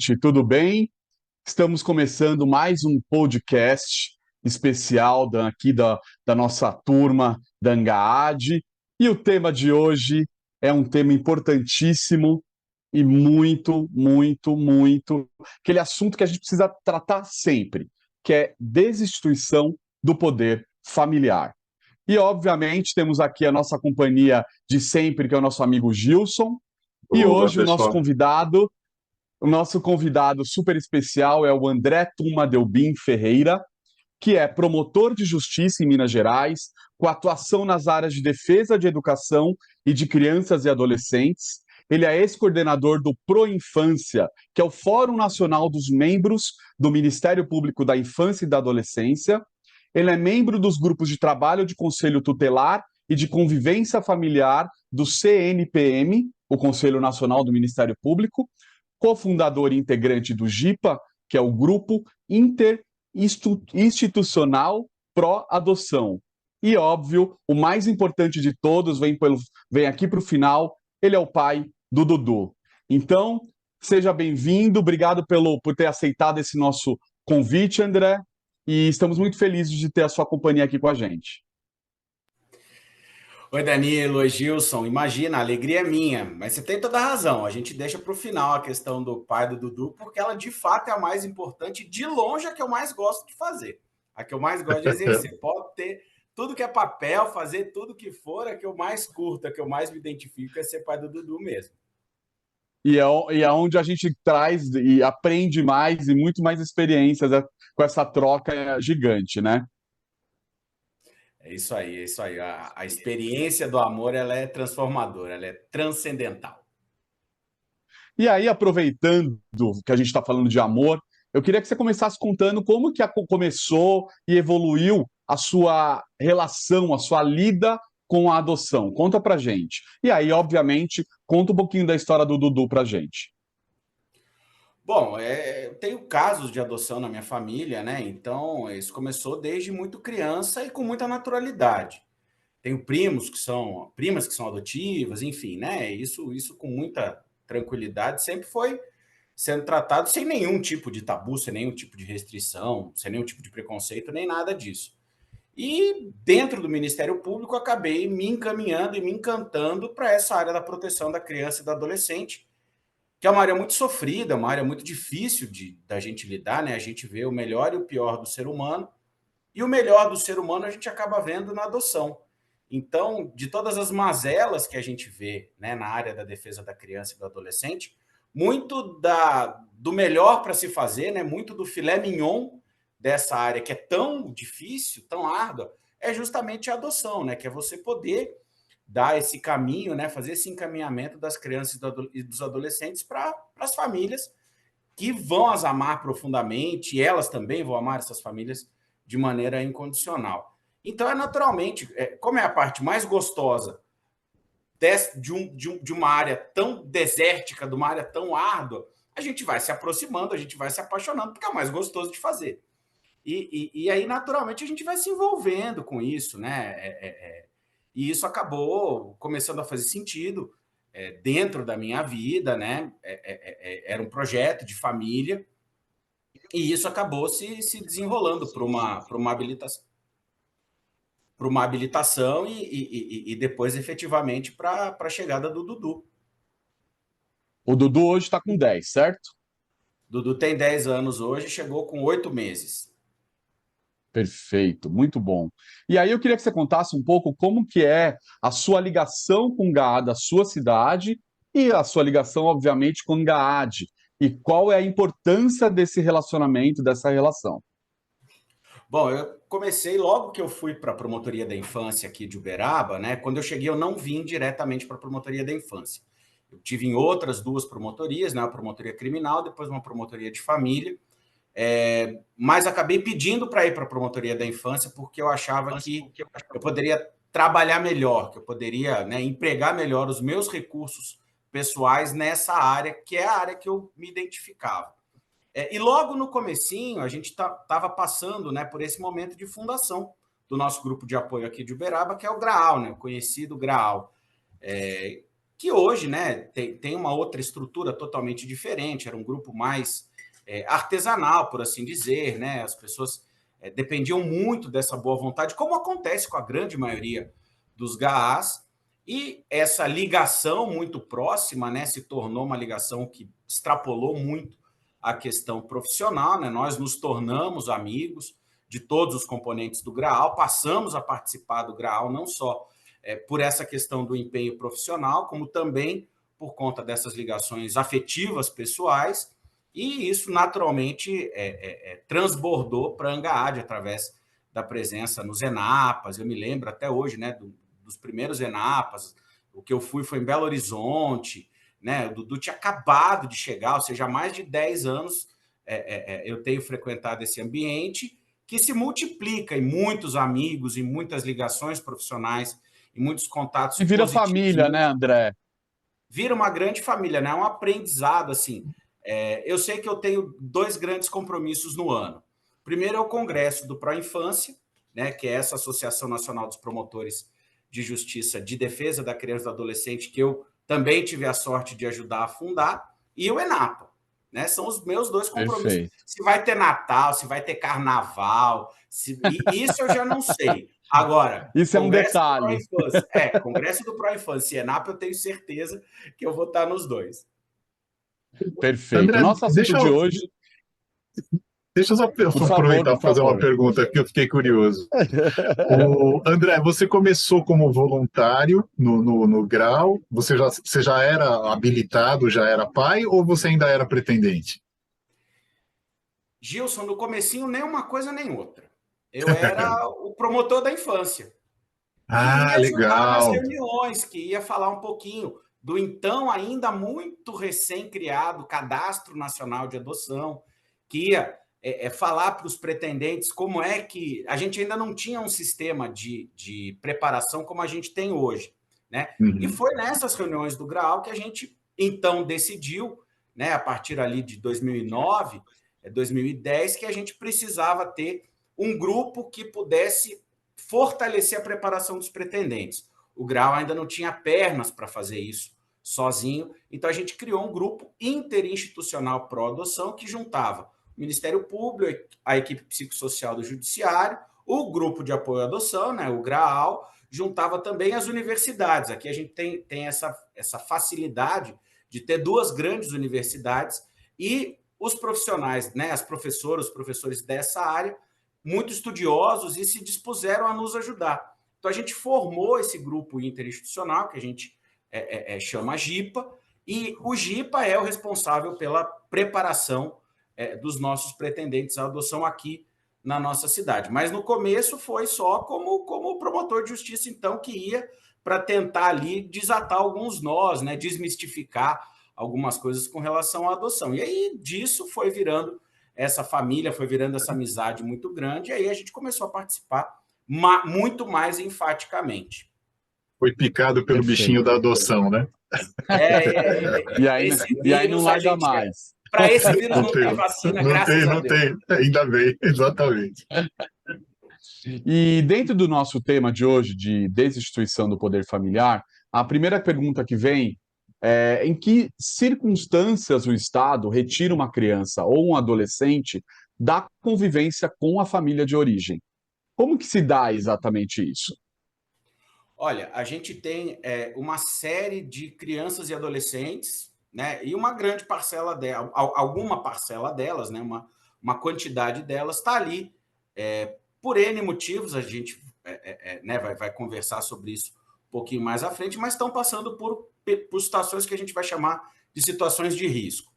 gente, tudo bem? Estamos começando mais um podcast especial da nossa turma da Angaad. E o tema de hoje é um tema importantíssimo e muito, aquele assunto que a gente precisa tratar sempre, que é desinstituição do poder familiar. E, obviamente, temos aqui a nossa companhia de sempre, que é o nosso amigo Gilson. E Opa, hoje pessoal. o nosso convidado super especial é o André Tuma Delbim Ferreira, que é promotor de justiça em Minas Gerais, com atuação nas áreas de defesa de educação e de crianças e adolescentes. Ele é ex-coordenador do Proinfância, que é o Fórum Nacional dos Membros do Ministério Público da Infância e da Adolescência. Ele é membro dos grupos de trabalho de Conselho Tutelar e de Convivência Familiar do CNPM, o Conselho Nacional do Ministério Público, cofundador e integrante do GIPA, que é o Grupo Interinstitucional Pró-Adoção. E, óbvio, o mais importante de todos vem aqui para o final, ele é o pai do Dudu. Então, seja bem-vindo, obrigado por ter aceitado esse nosso convite, André, e estamos muito felizes de ter a sua companhia aqui com a gente. Oi, Danilo, oi, Gilson. Imagina, a alegria é minha, mas você tem toda a razão. A gente deixa para o final a questão do pai do Dudu, porque ela de fato é a mais importante, de longe a que eu mais gosto de fazer, a que eu mais gosto de exercer. Pode ter tudo que é papel, fazer tudo que for, a que eu mais curto, a que eu mais me identifico é ser pai do Dudu mesmo. E é onde a gente traz e aprende mais e muito mais experiências com essa troca gigante, né? É isso aí, é isso aí. A experiência do amor, ela é transformadora, ela é transcendental. E aí, aproveitando que a gente está falando de amor, eu queria que você começasse contando como que começou e evoluiu a sua relação, a sua lida com a adoção. Conta pra gente. E aí, obviamente, conta um pouquinho da história do Dudu pra gente. Bom, eu tenho casos de adoção na minha família, né? Então, isso começou desde muito criança e com muita naturalidade. Tenho primas que são adotivas, enfim, né? Isso com muita tranquilidade sempre foi sendo tratado sem nenhum tipo de tabu, sem nenhum tipo de restrição, sem nenhum tipo de preconceito, nem nada disso. E dentro do Ministério Público, acabei me encaminhando e me encantando para essa área da proteção da criança e do adolescente, que é uma área muito sofrida, uma área muito difícil da gente lidar, né? A gente vê o melhor e o pior do ser humano, e o melhor do ser humano a gente acaba vendo na adoção. Então, de todas as mazelas que a gente vê, né, na área da defesa da criança e do adolescente, muito do melhor para se fazer, né, muito do filé mignon dessa área que é tão difícil, tão árdua, é justamente a adoção, né, que é você poder dar esse caminho, né, fazer esse encaminhamento das crianças e dos adolescentes para as famílias que vão as amar profundamente, e elas também vão amar essas famílias de maneira incondicional. Então, naturalmente, como é a parte mais gostosa de uma área tão desértica, de uma área tão árdua, a gente vai se aproximando, a gente vai se apaixonando, porque é o mais gostoso de fazer. E aí, naturalmente, a gente vai se envolvendo com isso, né? E isso acabou começando a fazer sentido dentro da minha vida, né? Era um projeto de família, e isso acabou se desenrolando para uma habilitação e depois efetivamente para a chegada do Dudu. O Dudu hoje está com 10, certo? Dudu tem 10 anos hoje, chegou com 8 meses. Perfeito, muito bom. E aí eu queria que você contasse um pouco como que é a sua ligação com Gaad, a sua cidade, e a sua ligação, obviamente, com Gaad. E qual é a importância desse relacionamento, dessa relação. Bom, eu comecei logo que eu fui para a Promotoria da Infância aqui de Uberaba, né? Quando eu cheguei, eu não vim diretamente para a Promotoria da Infância. Eu tive em outras duas promotorias, né? Uma promotoria criminal, depois uma promotoria de família. Mas acabei pedindo para ir para a Promotoria da Infância porque eu achava que eu poderia trabalhar melhor, que eu poderia, né, empregar melhor os meus recursos pessoais nessa área, que é a área que eu me identificava. E logo no comecinho, a gente estava passando, né, por esse momento de fundação do nosso grupo de apoio aqui de Uberaba, que é o GRAAL, né, o conhecido GRAAL. que hoje, né, tem uma outra estrutura totalmente diferente, era um grupo mais artesanal, por assim dizer, né? As pessoas dependiam muito dessa boa vontade, como acontece com a grande maioria dos GAAs, e essa ligação muito próxima, né, se tornou uma ligação que extrapolou muito a questão profissional, né? Nós nos tornamos amigos de todos os componentes do GRAAL, passamos a participar do GRAAL não só por essa questão do empenho profissional, como também por conta dessas ligações afetivas pessoais, e isso naturalmente transbordou para a Angaad através da presença nos ENAPAs. Eu me lembro até hoje, né, dos primeiros ENAPAs. O que eu fui foi em Belo Horizonte, né? O Dudu tinha acabado de chegar, ou seja, há mais de 10 anos eu tenho frequentado esse ambiente que se multiplica em muitos amigos, em muitas ligações profissionais, em muitos contatos E vira positivos. família, né, André? Vira uma grande família, né? É um aprendizado, assim. Eu sei que eu tenho 2 grandes compromissos no ano. Primeiro é o Congresso do Pro Infância, né, que é essa Associação Nacional dos Promotores de Justiça de Defesa da Criança e do Adolescente, que eu também tive a sorte de ajudar a fundar, e o ENAPA. Né? São os meus 2 compromissos. Perfeito. Se vai ter Natal, se vai ter Carnaval, isso eu já não sei. Agora, Isso é um Congresso do Pro detalhe. Infância, Congresso do Pro Infância e ENAPA, eu tenho certeza que eu vou estar nos 2. Perfeito. André, Nosso assunto de hoje, deixa eu por só favor, aproveitar por para fazer uma favor. pergunta que eu fiquei curioso. André, você começou como voluntário no Grau? Você já era habilitado, já era pai, ou você ainda era pretendente? Gilson, no comecinho, nem uma coisa nem outra. Eu era o promotor da infância, que Ah, ia ajudar nas legal. reuniões, que ia falar um pouquinho do então ainda muito recém-criado Cadastro Nacional de Adoção, que ia falar para os pretendentes como é que a gente ainda não tinha um sistema de preparação como a gente tem hoje, né? E Uhum. foi nessas reuniões do GRAAL que a gente então decidiu, né, a partir ali de 2009, 2010, que a gente precisava ter um grupo que pudesse fortalecer a preparação dos pretendentes. O Grau ainda não tinha pernas para fazer isso sozinho, então a gente criou um grupo interinstitucional pró-adoção que juntava o Ministério Público, a equipe psicossocial do Judiciário, o grupo de apoio à adoção, né, o GRAAL, juntava também as universidades. Aqui a gente tem essa facilidade de ter 2 grandes universidades e os profissionais, né, as professoras, os professores dessa área, muito estudiosos e se dispuseram a nos ajudar. Então, a gente formou esse grupo interinstitucional, que a gente chama GIPA, e o GIPA é o responsável pela preparação dos nossos pretendentes à adoção aqui na nossa cidade. Mas no começo foi só como promotor de justiça, então, que ia para tentar ali desatar alguns nós, né, desmistificar algumas coisas com relação à adoção. E aí disso foi virando essa família, foi virando essa amizade muito grande, e aí a gente começou a participar muito mais enfaticamente. Foi picado pelo bichinho Perfeito. da adoção, né? Esse E aí não vírus a larga gente mais. Para esse vírus Não não tem, tem vacina, graças a não Deus. tem. Ainda bem, exatamente. E dentro do nosso tema de hoje, de desinstituição do poder familiar, a primeira pergunta que vem é: em que circunstâncias o Estado retira uma criança ou um adolescente da convivência com a família de origem? Como que se dá exatamente isso? Olha, a gente tem uma série de crianças e adolescentes, né? E uma grande parcela delas, alguma parcela delas, né? Uma quantidade delas está ali por N motivos, a gente né, vai conversar sobre isso um pouquinho mais à frente, mas estão passando por situações que a gente vai chamar de situações de risco.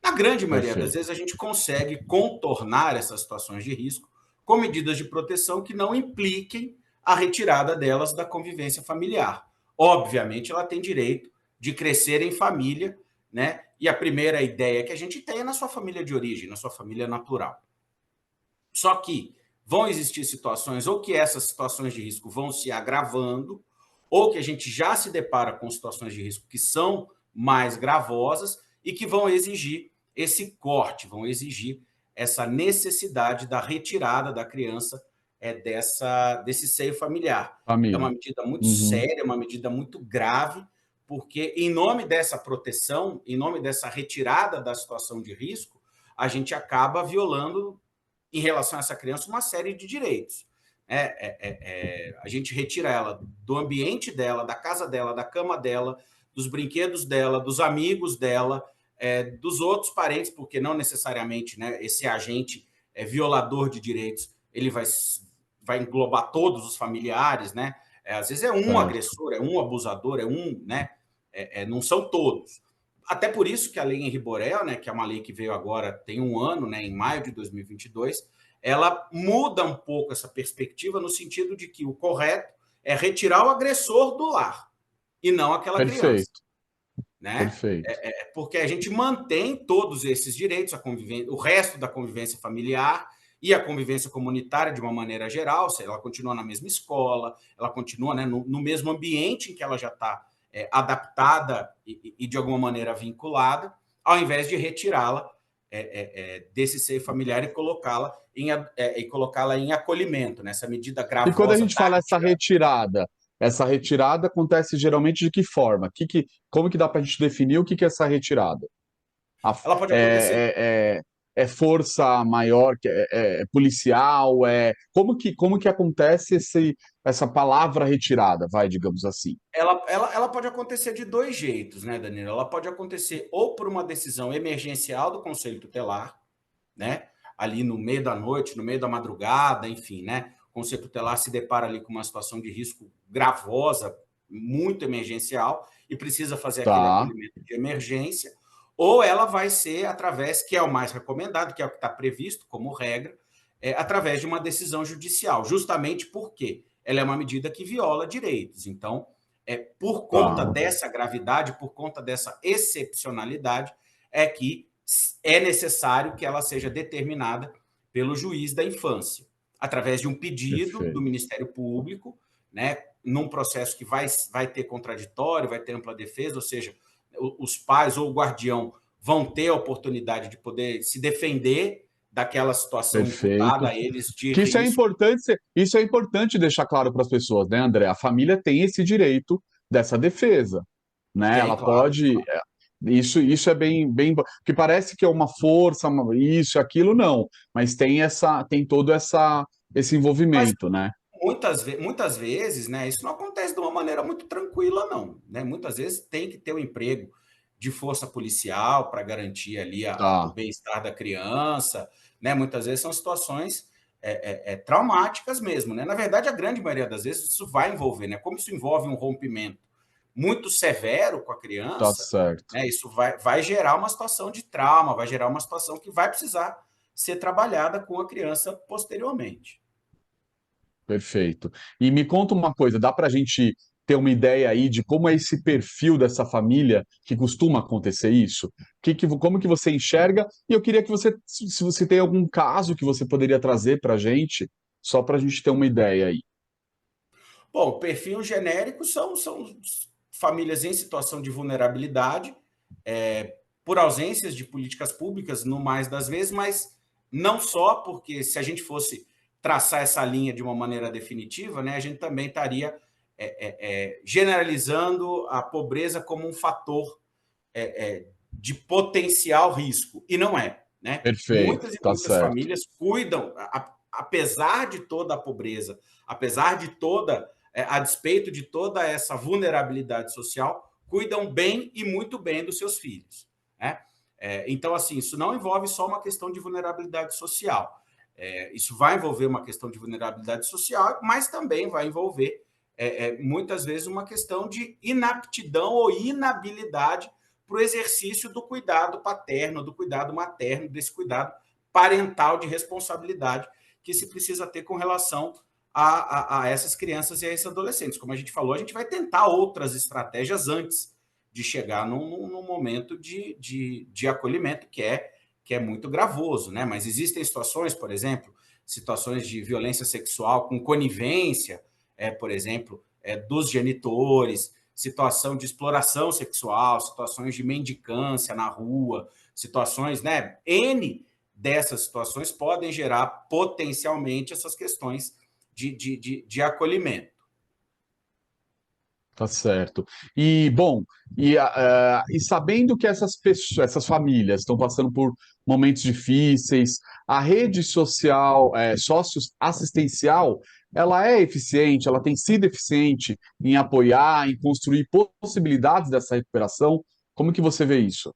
Na grande maioria das Perfeito. vezes, a gente consegue contornar essas situações de risco com medidas de proteção que não impliquem a retirada delas da convivência familiar. Obviamente, ela tem direito de crescer em família, né? E a primeira ideia que a gente tem é na sua família de origem, na sua família natural. Só que vão existir situações, ou que essas situações de risco vão se agravando, ou que a gente já se depara com situações de risco que são mais gravosas e que vão exigir esse corte, vão exigir essa necessidade da retirada da criança desse seio familiar. É uma Família. medida muito Uhum. séria, uma medida muito grave, porque em nome dessa proteção, em nome dessa retirada da situação de risco, a gente acaba violando, em relação a essa criança, uma série de direitos. A gente retira ela do ambiente dela, da casa dela, da cama dela, dos brinquedos dela, dos amigos dela, dos outros parentes, porque não necessariamente, né, esse agente violador de direitos, ele vai englobar todos os familiares, né? Às vezes é um agressor, é um abusador, né? Não são todos. Até por isso que a lei Henri Borel, né, que é uma lei que veio agora, tem um ano, né, em maio de 2022, ela muda um pouco essa perspectiva no sentido de que o correto é retirar o agressor do lar e não aquela criança. Né? Perfeito. Porque a gente mantém todos esses direitos, o resto da convivência familiar e a convivência comunitária de uma maneira geral, ela continua na mesma escola, ela continua, né, no mesmo ambiente em que ela já está adaptada e de alguma maneira vinculada, ao invés de retirá-la desse seio familiar e colocá-la em acolhimento, nessa medida gravosa. E quando a gente fala essa retirada acontece geralmente de que forma? Como que dá para a gente definir o que é essa retirada? Ela pode acontecer. É força maior, policial? Como que acontece essa palavra retirada, digamos assim? Ela pode acontecer de dois jeitos, né, Danilo? Ela pode acontecer ou por uma decisão emergencial do Conselho Tutelar, né? Ali no meio da noite, no meio da madrugada, enfim, né? O Conselho Tutelar se depara ali com uma situação de risco gravosa, muito emergencial, e precisa fazer aquele acolhimento de emergência, ou ela vai ser através, que é o mais recomendado, que é o que está previsto como regra, através de uma decisão judicial, justamente porque ela é uma medida que viola direitos. Então, por conta dessa gravidade, por conta dessa excepcionalidade, é que é necessário que ela seja determinada pelo juiz da infância, através de um pedido do Ministério Público, né, num processo que vai ter contraditório, vai ter ampla defesa, ou seja, os pais ou o guardião vão ter a oportunidade de poder se defender daquela situação imputada a eles de que risco. Isso é importante deixar claro para as pessoas, né, André? A família tem esse direito dessa defesa, né? Ela pode. Isso é bem, que parece que é uma força, isso, aquilo, não. Mas tem todo esse envolvimento, né? Muitas vezes, né, isso não acontece de uma maneira muito tranquila, não. Né? Muitas vezes tem que ter o emprego de força policial para garantir ali o bem-estar da criança. Né? Muitas vezes são situações traumáticas mesmo. Né? Na verdade, a grande maioria das vezes isso vai envolver, né? Como isso envolve um rompimento muito severo com a criança, né, isso vai gerar uma situação de trauma, vai gerar uma situação que vai precisar ser trabalhada com a criança posteriormente. Perfeito. E me conta uma coisa, dá para a gente ter uma ideia aí de como é esse perfil dessa família que costuma acontecer isso? Como que você enxerga? E eu queria que se você tem algum caso que você poderia trazer para a gente, só para a gente ter uma ideia aí. Bom, o perfil genérico são famílias em situação de vulnerabilidade, por ausências de políticas públicas, no mais das vezes, mas não só, porque se a gente fosse traçar essa linha de uma maneira definitiva, né, a gente também estaria generalizando a pobreza como um fator de potencial risco, e não é. Né? Perfeito, Muitas famílias cuidam, apesar de toda a pobreza, apesar de a despeito de toda essa vulnerabilidade social, cuidam bem e muito bem dos seus filhos. Né? Então, assim, isso não envolve só uma questão de vulnerabilidade social. Isso vai envolver uma questão de vulnerabilidade social, mas também vai envolver, muitas vezes, uma questão de inaptidão ou inabilidade para o exercício do cuidado paterno, do cuidado materno, desse cuidado parental de responsabilidade que se precisa ter com relação a essas crianças e a esses adolescentes. Como a gente falou, a gente vai tentar outras estratégias antes de chegar num momento de acolhimento que é muito gravoso, né? Mas existem situações, por exemplo, situações de violência sexual com conivência, por exemplo, dos genitores, situação de exploração sexual, situações de mendicância na rua, situações, né? N dessas situações podem gerar potencialmente essas questões de acolhimento. Tá certo. E, bom, e sabendo que essas pessoas, essas famílias estão passando por momentos difíceis, a rede social, socioassistencial, ela é eficiente, ela tem sido eficiente em apoiar, em construir possibilidades dessa recuperação. Como que você vê isso?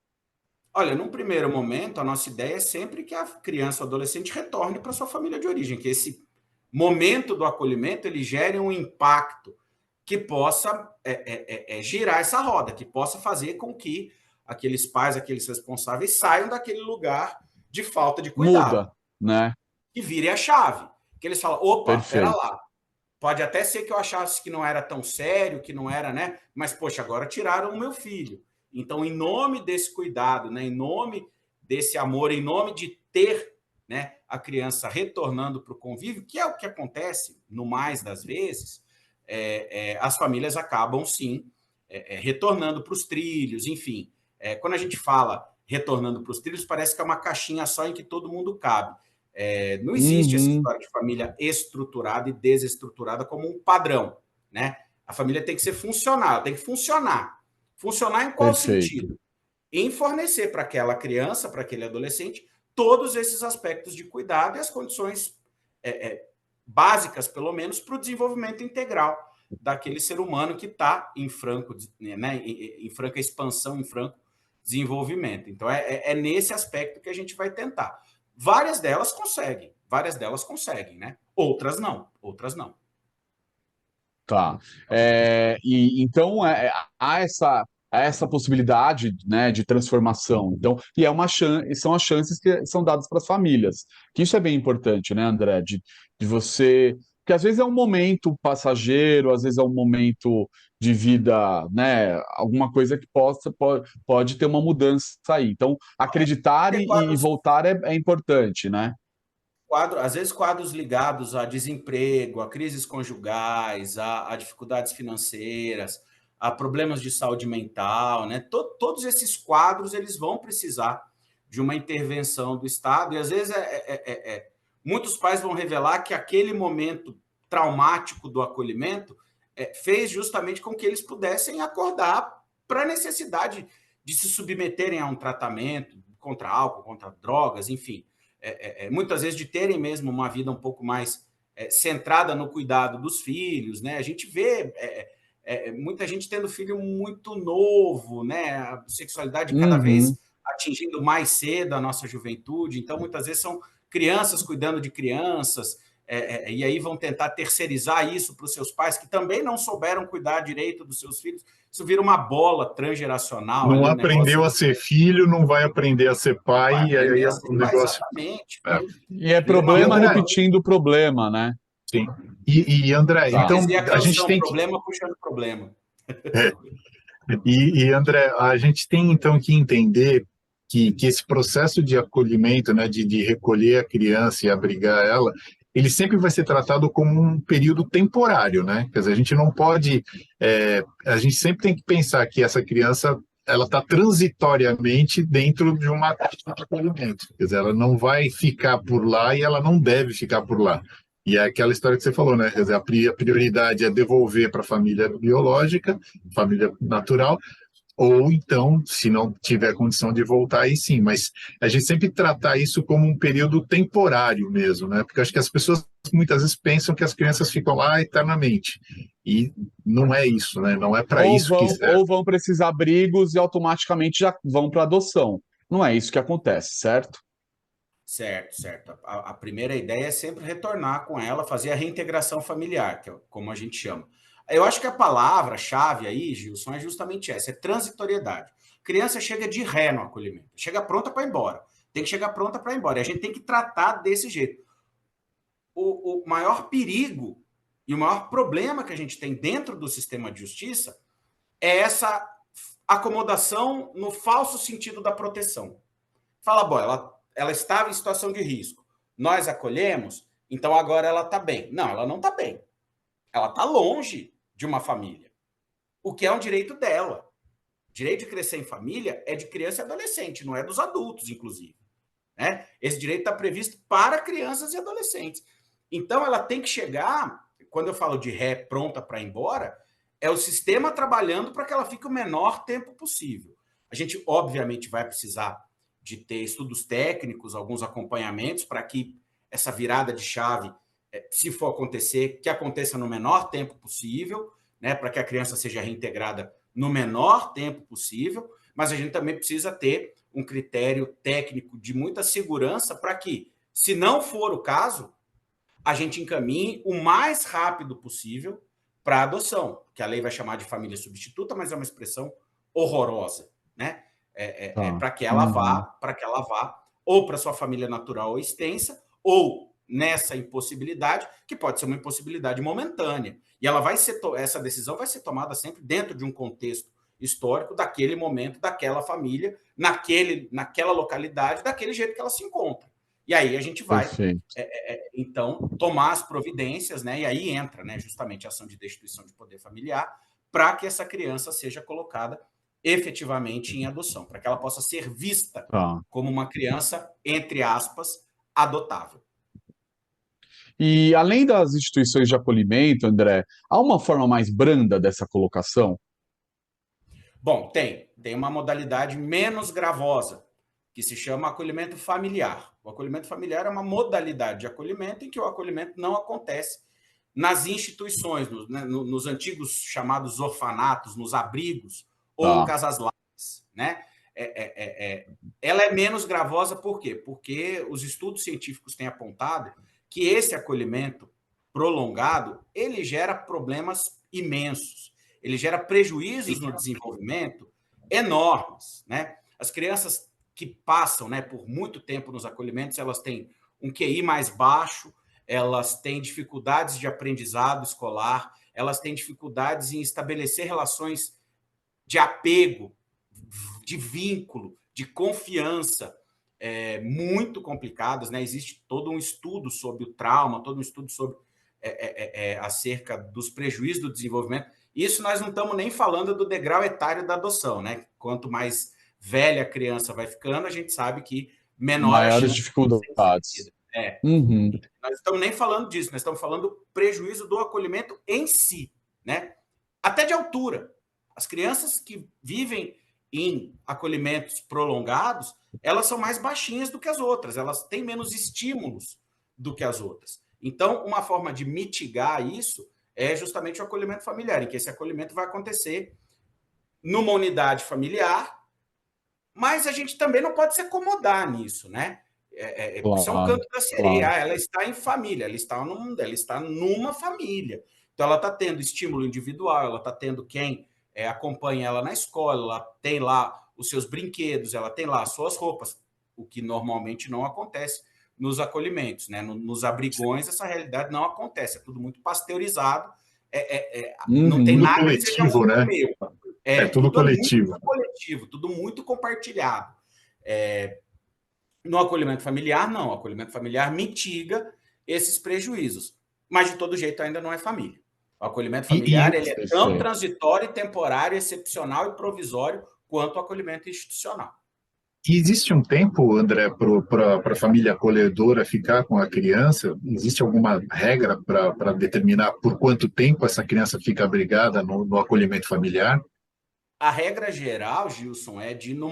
Olha, num primeiro momento, a nossa ideia é sempre que a criança ou adolescente retorne para sua família de origem, que esse momento do acolhimento ele gere um impacto que possa girar essa roda, que possa fazer com que aqueles pais, aqueles responsáveis saiam daquele lugar de falta de cuidado Muda, né? e virem a chave. Que eles falam, opa, pera Perfeito. lá, pode até ser que eu achasse que não era tão sério, que não era, né? Mas, poxa, agora tiraram o meu filho. Então, em nome desse cuidado, né? Em nome desse amor, em nome de ter, né, a criança retornando para o convívio, que é o que acontece, no mais das vezes, as famílias acabam, sim, retornando para os trilhos, enfim. Quando a gente fala retornando para os trilhos, parece que é uma caixinha só em que todo mundo cabe. Não existe essa Uhum, história de família estruturada e desestruturada como um padrão, né? A família tem que ser funcional, tem que funcionar. Funcionar em qual perfeito. sentido? Em fornecer para aquela criança, para aquele adolescente, todos esses aspectos de cuidado e as condições básicas, pelo menos, para o desenvolvimento integral daquele ser humano que está em franco, né, em franca expansão, em franco desenvolvimento. Então, é nesse aspecto que a gente vai tentar. Várias delas conseguem, né? Outras não, outras não. Tá. E então há essa possibilidade, né, de transformação. Então, e é uma chance, são as chances que são dadas para as famílias. Que isso é bem importante, né, André? De você. Porque às vezes é um momento passageiro, às vezes é um momento de vida, né? Alguma coisa que pode ter uma mudança aí. Então, acreditar Ter e quadros voltar é importante, né? às vezes quadros ligados a desemprego, a crises conjugais, a dificuldades financeiras, a problemas de saúde mental, né? Todos esses quadros eles vão precisar de uma intervenção do Estado e às vezes muitos pais vão revelar que aquele momento traumático do acolhimento fez justamente com que eles pudessem acordar para a necessidade de se submeterem a um tratamento contra álcool, contra drogas, enfim muitas vezes de terem mesmo uma vida um pouco mais centrada no cuidado dos filhos, né? A gente vê muita gente tendo filho muito novo, né? A sexualidade cada Uhum. vez atingindo mais cedo a nossa juventude, então muitas vezes são crianças cuidando de crianças, e aí vão tentar terceirizar isso para os seus pais, que também não souberam cuidar direito dos seus filhos. Isso vira uma bola transgeracional Não ali, um negócio aprendeu a ser filho, não vai aprender a ser não vai pai, e aprender aí a o ser pai, negócio. exatamente. É. E é Vira uma E problema André, bola. repetindo o problema, né? sim. E André, Já Tá. então dizia a a gente canção, tem que. problema puxando problema. E André, a gente tem então que entender que esse processo de acolhimento, né, de recolher a criança e abrigar ela, ele sempre vai ser tratado como um período temporário, né? Quer dizer, a gente não pode, a gente sempre tem que pensar que essa criança ela está transitoriamente dentro de uma caixa de acolhimento. Quer dizer, ela não vai ficar por lá e ela não deve ficar por lá. E é aquela história que você falou, né? Quer dizer, a prioridade é devolver para a família biológica, família natural, ou então, se não tiver condição de voltar, aí sim. Mas a gente sempre tratar isso como um período temporário mesmo, né? Porque acho que as pessoas muitas vezes pensam que as crianças ficam lá eternamente. E não é isso, né? Não é para Ou isso que vão, serve. ou vão para esses abrigos e automaticamente já vão para adoção. Não é isso que acontece, certo? Certo, certo. A primeira ideia é sempre retornar com ela, fazer a reintegração familiar, que é como a gente chama. Eu acho que a palavra-chave aí, Gilson, é justamente essa, é transitoriedade. Criança chega de ré no acolhimento, chega pronta para ir embora. Tem que chegar pronta para ir embora. E a gente tem que tratar desse jeito. O maior perigo e o maior problema que a gente tem dentro do sistema de justiça é essa acomodação no falso sentido da proteção. Fala, bom, ela estava em situação de risco. Nós acolhemos, então agora ela está bem. Não, ela não está bem. Ela está longe de uma família. O que é um direito dela. O direito de crescer em família é de criança e adolescente, não é dos adultos, inclusive. Né? Esse direito está previsto para crianças e adolescentes. Então, ela tem que chegar, quando eu falo de ré pronta para ir embora, é o sistema trabalhando para que ela fique o menor tempo possível. A gente, obviamente, vai precisar de ter estudos técnicos, alguns acompanhamentos, para que essa virada de chave, se for acontecer, que aconteça no menor tempo possível, né, para que a criança seja reintegrada no menor tempo possível, mas a gente também precisa ter um critério técnico de muita segurança para que, se não for o caso, a gente encaminhe o mais rápido possível para a adoção, que a lei vai chamar de família substituta, mas é uma expressão horrorosa, né? Tá. Para que ela vá, ou para sua família natural ou extensa, ou nessa impossibilidade, que pode ser uma impossibilidade momentânea. E ela vai ser essa decisão vai ser tomada sempre dentro de um contexto histórico daquele momento, daquela família, naquela localidade, daquele jeito que ela se encontra. E aí a gente vai, Perfeito. então, tomar as providências, né? E aí entra, né, justamente a ação de destituição de poder familiar, para que essa criança seja colocada efetivamente em adoção, para que ela possa ser vista Tá. como uma criança, entre aspas, adotável. E além das instituições de acolhimento, André, há uma forma mais branda dessa colocação? Bom, tem uma modalidade menos gravosa, que se chama acolhimento familiar. O acolhimento familiar é uma modalidade de acolhimento em que o acolhimento não acontece nas instituições, nos antigos chamados orfanatos, nos abrigos ou Tá. casas lares, né? Ela é menos gravosa por quê? Porque os estudos científicos têm apontado que esse acolhimento prolongado, ele gera problemas imensos, ele gera prejuízos no desenvolvimento enormes, né? As crianças que passam, né, por muito tempo nos acolhimentos, elas têm um QI mais baixo, elas têm dificuldades de aprendizado escolar, elas têm dificuldades em estabelecer relações de apego, de vínculo, de confiança, muito complicadas, né? Existe todo um estudo sobre o trauma, todo um estudo sobre acerca dos prejuízos do desenvolvimento. Isso nós não estamos nem falando do degrau etário da adoção, né? Quanto mais velha a criança vai ficando, a gente sabe que menor a Maiores chance de ser dificuldades. inserida. É. Uhum. Nós não estamos nem falando disso, nós estamos falando do prejuízo do acolhimento em si, né? Até de altura. As crianças que vivem em acolhimentos prolongados, elas são mais baixinhas do que as outras, elas têm menos estímulos do que as outras. Então, uma forma de mitigar isso é justamente o acolhimento familiar, em que esse acolhimento vai acontecer numa unidade familiar, mas a gente também não pode se acomodar nisso, né? Isso é um Claro, canto da sereia. claro. Ela está em família, ela está numa família. Então, ela está tendo estímulo individual, ela está tendo quem acompanha ela na escola, ela tem lá os seus brinquedos, ela tem lá as suas roupas, o que normalmente não acontece nos acolhimentos, né? Nos abrigões, essa realidade não acontece, é tudo muito pasteurizado, não tem Uhum. Tudo nada que seja coletivo, muito né? meu. É tudo Tudo é muito coletivo. coletivo, tudo muito compartilhado. No acolhimento familiar, não. O acolhimento familiar mitiga esses prejuízos, mas de todo jeito ainda não é família. O acolhimento E, familiar ele é tão Perfeito. transitório, temporário, excepcional e provisório quanto o acolhimento institucional. E existe um tempo, André, para a família acolhedora ficar com a criança? Existe alguma regra para determinar por quanto tempo essa criança fica abrigada no acolhimento familiar? A regra geral, Gilson, é de no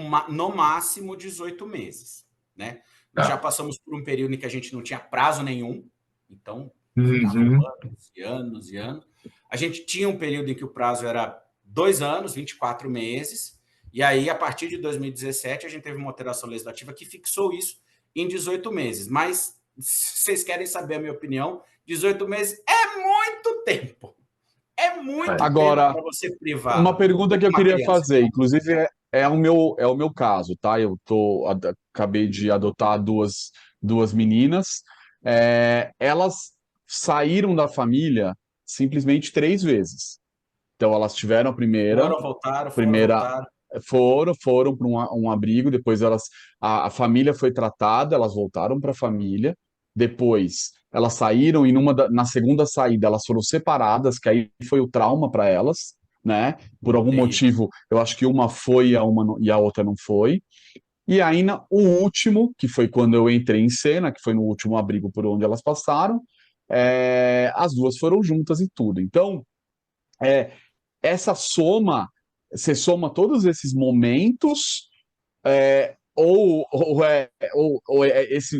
máximo 18 meses. Né? Nós já Tá. passamos por um período em que a gente não tinha prazo nenhum, então ficavam Uhum. anos e anos e anos. A gente tinha um período em que o prazo era 2 anos, 24 meses, e aí, a partir de 2017, a gente teve uma alteração legislativa que fixou isso em 18 meses. Mas, se vocês querem saber a minha opinião, 18 meses é muito tempo. É muito É. tempo Agora, para você uma privar pergunta que eu uma queria criança. fazer, inclusive é o meu caso, tá? Acabei de adotar duas meninas. Elas saíram da família simplesmente 3 vezes. Então elas tiveram a primeira, Foram, voltaram, foram, primeira voltaram. foram para um abrigo, depois a família foi tratada, elas voltaram para a família, depois elas saíram e na segunda saída elas foram separadas, que aí foi o trauma para elas, né? Por algum É isso. motivo, eu acho que uma foi e a outra não foi. E aí o último, que foi quando eu entrei em cena, que foi no último abrigo por onde elas passaram, as duas foram juntas e tudo. Então, é, essa soma, você soma todos esses momentos, ou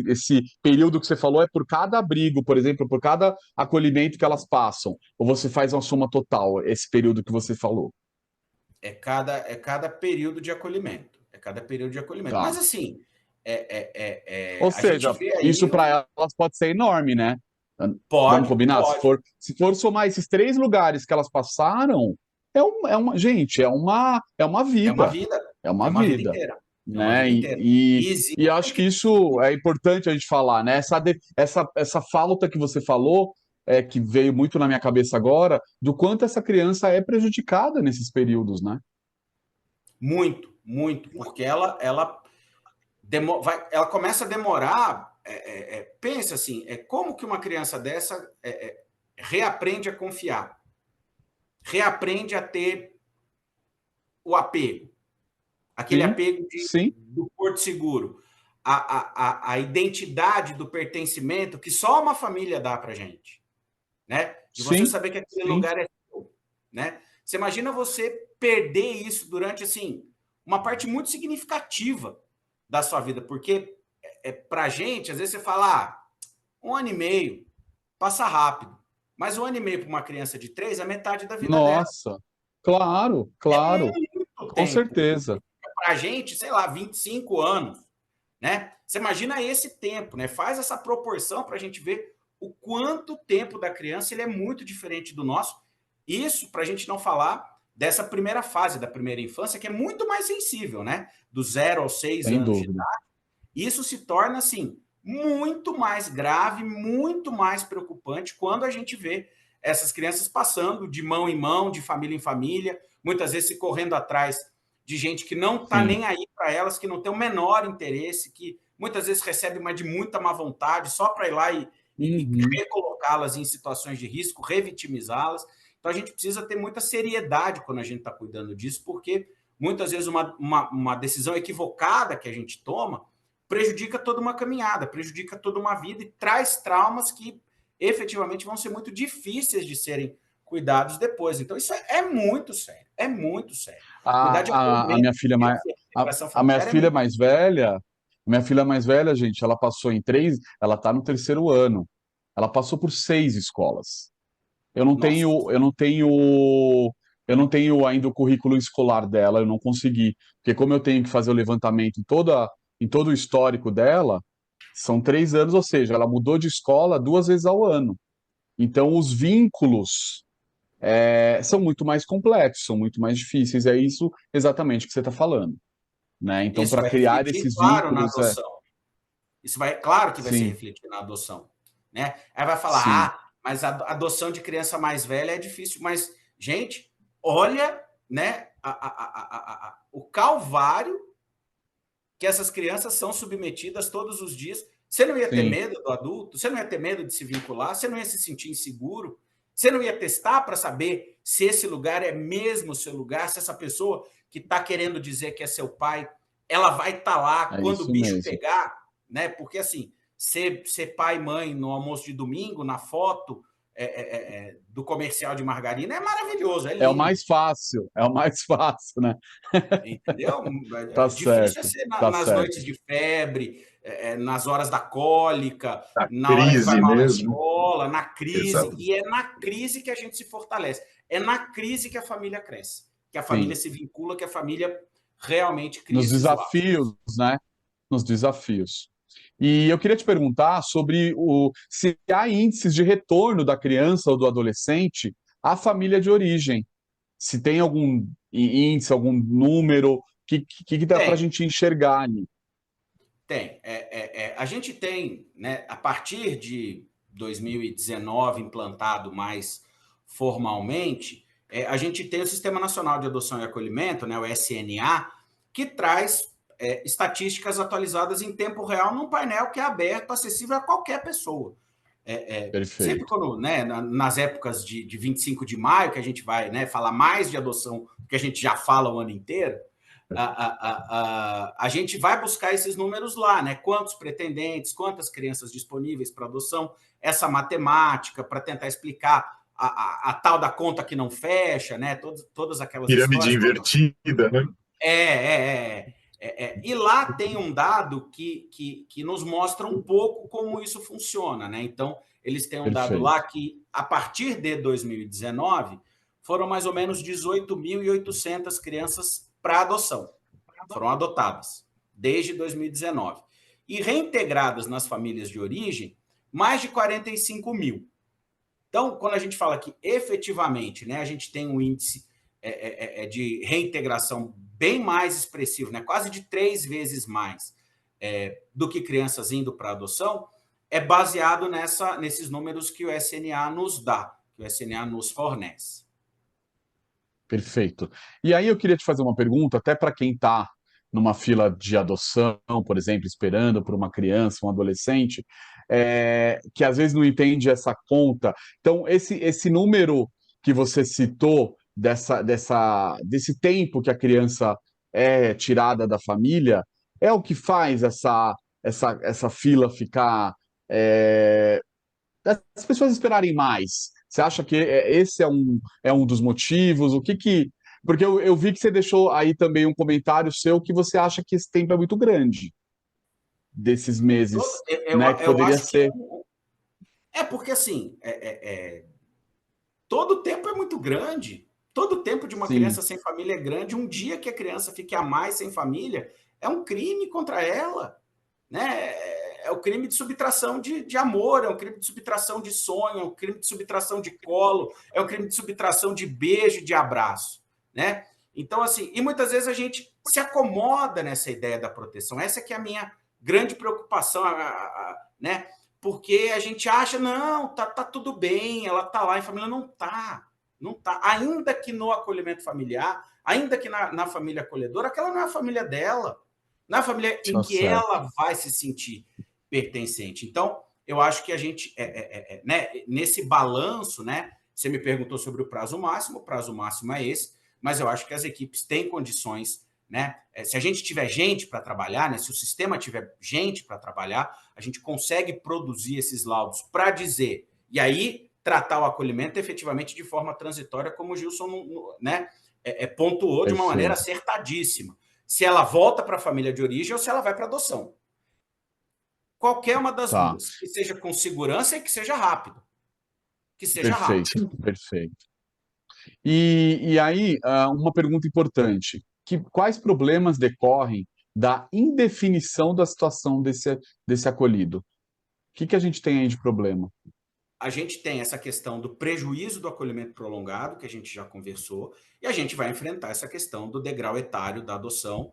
esse período que você falou é por cada abrigo, por exemplo, por cada acolhimento que elas passam, ou você faz uma soma total, esse período que você falou? É cada período de acolhimento. É cada período de acolhimento. Mas, Tá. assim, Ou a gente seja, vê isso aí. para elas pode ser enorme, né? Vamos Pode, combinar? Se pode. for, se for somar esses 3 lugares que elas passaram, gente, é uma É uma vida, vida. é uma É uma vida vida, inteira. É uma né? vida E, inteira. e, E existe e acho que isso é importante a gente falar, né? Essa falta que você falou, que veio muito na minha cabeça agora, do quanto essa criança é prejudicada nesses períodos, né? muito, muito, porque ela começa a demorar. Pensa assim, como que uma criança dessa reaprende a confiar, reaprende a ter o apego, aquele Sim, apego sim, do porto seguro, a identidade do pertencimento que só uma família dá para gente, né? De você sim, saber que aquele sim. lugar é seu, né? Você imagina você perder isso durante, assim, uma parte muito significativa da sua vida, porque para a gente, às vezes você fala, 1 ano e meio, passa rápido, mas 1 ano e meio para uma criança de 3 é metade da vida dela. Nossa, claro, É claro, muito com tempo. certeza. Para a gente, sei lá, 25 anos, né? Você imagina esse tempo, né? Faz essa proporção para a gente ver o quanto tempo da criança ele é muito diferente do nosso. Isso para a gente não falar dessa primeira fase da primeira infância, que é muito mais sensível, né? Do 0 aos 6 Sem anos de dúvida. idade. Isso se torna, assim, muito mais grave, muito mais preocupante quando a gente vê essas crianças passando de mão em mão, de família em família, muitas vezes se correndo atrás de gente que não está Sim. nem aí para elas, que não tem o menor interesse, que muitas vezes recebe, mas de muita má vontade, só para ir lá e Uhum. recolocá-las em situações de risco, revitimizá-las. Então a gente precisa ter muita seriedade quando a gente está cuidando disso, porque muitas vezes uma decisão equivocada que a gente toma prejudica toda uma caminhada, prejudica toda uma vida e traz traumas que efetivamente vão ser muito difíceis de serem cuidados depois. Então, isso é muito sério, é muito sério. Cuidar de A acolhimento, minha filha mais, integração a minha familiar é filha muito. mais velha, gente, ela passou em 3, ela está no terceiro ano. Ela passou por 6 escolas. Eu não Nossa, tenho, eu não tenho, eu não tenho ainda o currículo escolar dela, eu não consegui, porque como eu tenho que fazer o levantamento em todo o histórico dela, são 3 anos, ou seja, ela mudou de escola 2 vezes ao ano. Então, os vínculos são muito mais complexos, são muito mais difíceis. É isso exatamente que você está falando, né? Então, isso para vai criar refletir, esses claro, na vínculos, adoção. Isso vai, claro que vai ser sim, refletido na adoção, né? Aí vai falar, sim, mas a adoção de criança mais velha é difícil. Mas, gente, olha, né, o calvário que essas crianças são submetidas todos os dias. Você não ia ter sim, medo do adulto? Você não ia ter medo de se vincular? Você não ia se sentir inseguro? Você não ia testar para saber se esse lugar é mesmo o seu lugar? Se essa pessoa que está querendo dizer que é seu pai, ela vai estar lá é quando o isso bicho mesmo. pegar, né? Porque assim, ser pai e mãe no almoço de domingo, na foto do comercial de margarina, é maravilhoso, é É o lindo. mais fácil, é o mais fácil, né? Entendeu? Tá Difícil é certo, ser tá nas noites certo. de febre, nas horas da cólica, A na hora que vai crise mal na mesmo. escola, na crise. Exato. E é na crise que a gente se fortalece. É na crise que a família cresce, que a família Sim. se vincula, que a família realmente cria Nos esses laços. desafios, né? Nos desafios. E eu queria te perguntar sobre se há índices de retorno da criança ou do adolescente à família de origem. Se tem algum índice, algum número, que dá para a Tem, gente enxergar ali? tem. A gente tem, né, a partir de 2019, implantado mais formalmente, a gente tem o Sistema Nacional de Adoção e Acolhimento, né, o SNA, que traz estatísticas atualizadas em tempo real num painel que é aberto, acessível a qualquer pessoa. Sempre Perfeito. quando, né, nas épocas de 25 de maio, que a gente vai, né, falar mais de adoção, que a gente já fala o ano inteiro, a gente vai buscar esses números lá, né? Quantos pretendentes, quantas crianças disponíveis para adoção, essa matemática para tentar explicar a tal da conta que não fecha, né? Todas aquelas Pirâmide histórias. invertida, né? E lá tem um dado que nos mostra um pouco como isso funciona, né? Então, eles têm um dado lá Perfeito. que, a partir de 2019, foram mais ou menos 18.800 crianças para adoção. Foram adotadas desde 2019. E reintegradas nas famílias de origem, mais de 45 mil. Então, quando a gente fala que efetivamente, né, a gente tem um índice de reintegração bem mais expressivo, né, quase de 3 vezes mais do que crianças indo para adoção, é baseado nesses números que o SNA nos dá, que o SNA nos fornece. Perfeito. E aí eu queria te fazer uma pergunta, até para quem está numa fila de adoção, por exemplo, esperando por uma criança, um adolescente, que às vezes não entende essa conta. Então, esse número que você citou desse tempo que a criança é tirada da família, é o que faz essa fila ficar. é, as pessoas esperarem mais. Você acha que esse é um dos motivos? O que que. Porque eu vi que você deixou aí também um comentário seu que você acha que esse tempo é muito grande desses meses, né? Que Eu poderia acho que ser. porque assim, todo tempo é muito grande. Todo tempo de uma Sim, criança sem família é grande. Um dia que a criança fique a mais sem família é um crime contra ela, né? É o crime de subtração de amor, é um crime de subtração de sonho, é um crime de subtração de colo, é um crime de subtração de beijo, de abraço, né? Então, assim, e muitas vezes a gente se acomoda nessa ideia da proteção. Essa que é a minha grande preocupação, né? Porque a gente acha, não, tá tudo bem, ela tá lá em família. Não tá, não tá. Ainda que no acolhimento familiar, ainda que na família acolhedora, aquela não é a família dela, não é a família em tá que certo. ela vai se sentir pertencente. Então, eu acho que a gente, né, nesse balanço, né, você me perguntou sobre o prazo máximo é esse, mas eu acho que as equipes têm condições, né? Se a gente tiver gente para trabalhar, né, se o sistema tiver gente para trabalhar, a gente consegue produzir esses laudos para dizer, e aí tratar o acolhimento efetivamente de forma transitória, como o Gilson, né, pontuou de uma maneira Perfeito. acertadíssima. Se ela volta para a família de origem ou se ela vai para adoção. Qualquer uma das Tá. duas, que seja com segurança e que seja rápido. Que seja rápido. Perfeito. Perfeito. E aí, uma pergunta importante: quais problemas decorrem da indefinição da situação desse acolhido? O que a gente tem aí de problema? A gente tem essa questão do prejuízo do acolhimento prolongado, que a gente já conversou, e a gente vai enfrentar essa questão do degrau etário da adoção,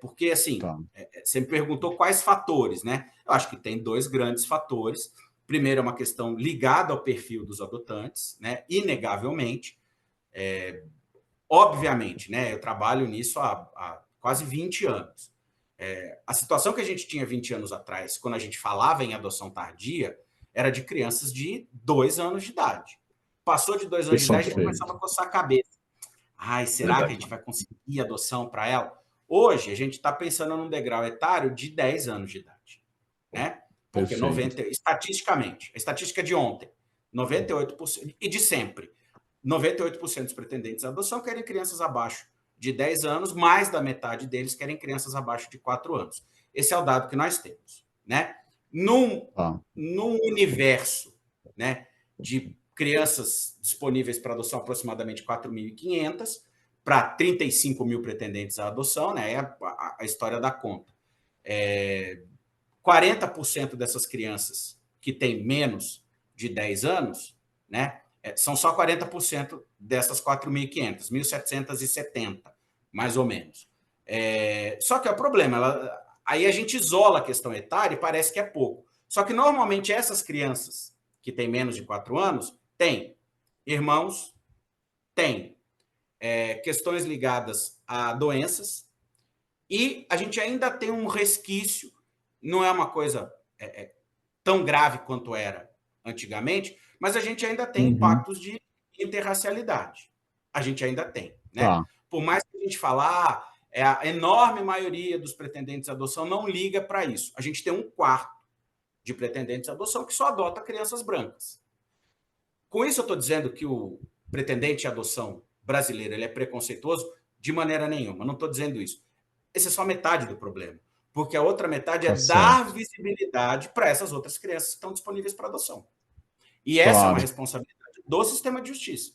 porque, assim, Tá. você me perguntou quais fatores, né? Eu acho que tem 2 grandes fatores. Primeiro, é uma questão ligada ao perfil dos adotantes, né? Inegavelmente. Obviamente, né? Eu trabalho nisso há quase 20 anos. A situação que a gente tinha 20 anos atrás, quando a gente falava em adoção tardia, era de crianças de 2 anos de idade. Passou de 2 anos de idade, a gente começava Perfeito. a coçar a cabeça. Ai, será que a Verdade. gente vai conseguir adoção para ela? Hoje, a gente está pensando num degrau etário de 10 anos de idade, né? Porque Perfeito. estatisticamente, a estatística de ontem, 98%, e de sempre, 98% dos pretendentes à adoção querem crianças abaixo de 10 anos, mais da metade deles querem crianças abaixo de 4 anos. Esse é o dado que nós temos, né? Num, Tá. num universo, né, de crianças disponíveis para adoção, aproximadamente 4.500, para 35 mil pretendentes à adoção, né? É a história da conta. 40% dessas crianças que têm menos de 10 anos, né? São só 40% dessas 4.500, 1.770, mais ou menos. Só que é o problema, aí a gente isola a questão etária e parece que é pouco. Só que normalmente essas crianças que têm menos de 4 anos têm irmãos, têm questões ligadas a doenças, e a gente ainda tem um resquício, não é uma coisa tão grave quanto era antigamente, mas a gente ainda tem Uhum. impactos de interracialidade. A gente ainda tem, né? Tá. Por mais que a gente falar, a enorme maioria dos pretendentes à adoção não liga para isso. A gente tem 1/4 de pretendentes à adoção que só adota crianças brancas. Com isso, eu estou dizendo que o pretendente de adoção brasileiro ele é preconceituoso? De maneira nenhuma, não estou dizendo isso. Essa é só metade do problema. Porque a outra metade é Tá dar certo. visibilidade para essas outras crianças que estão disponíveis para adoção. E essa é uma Claro. responsabilidade do sistema de justiça.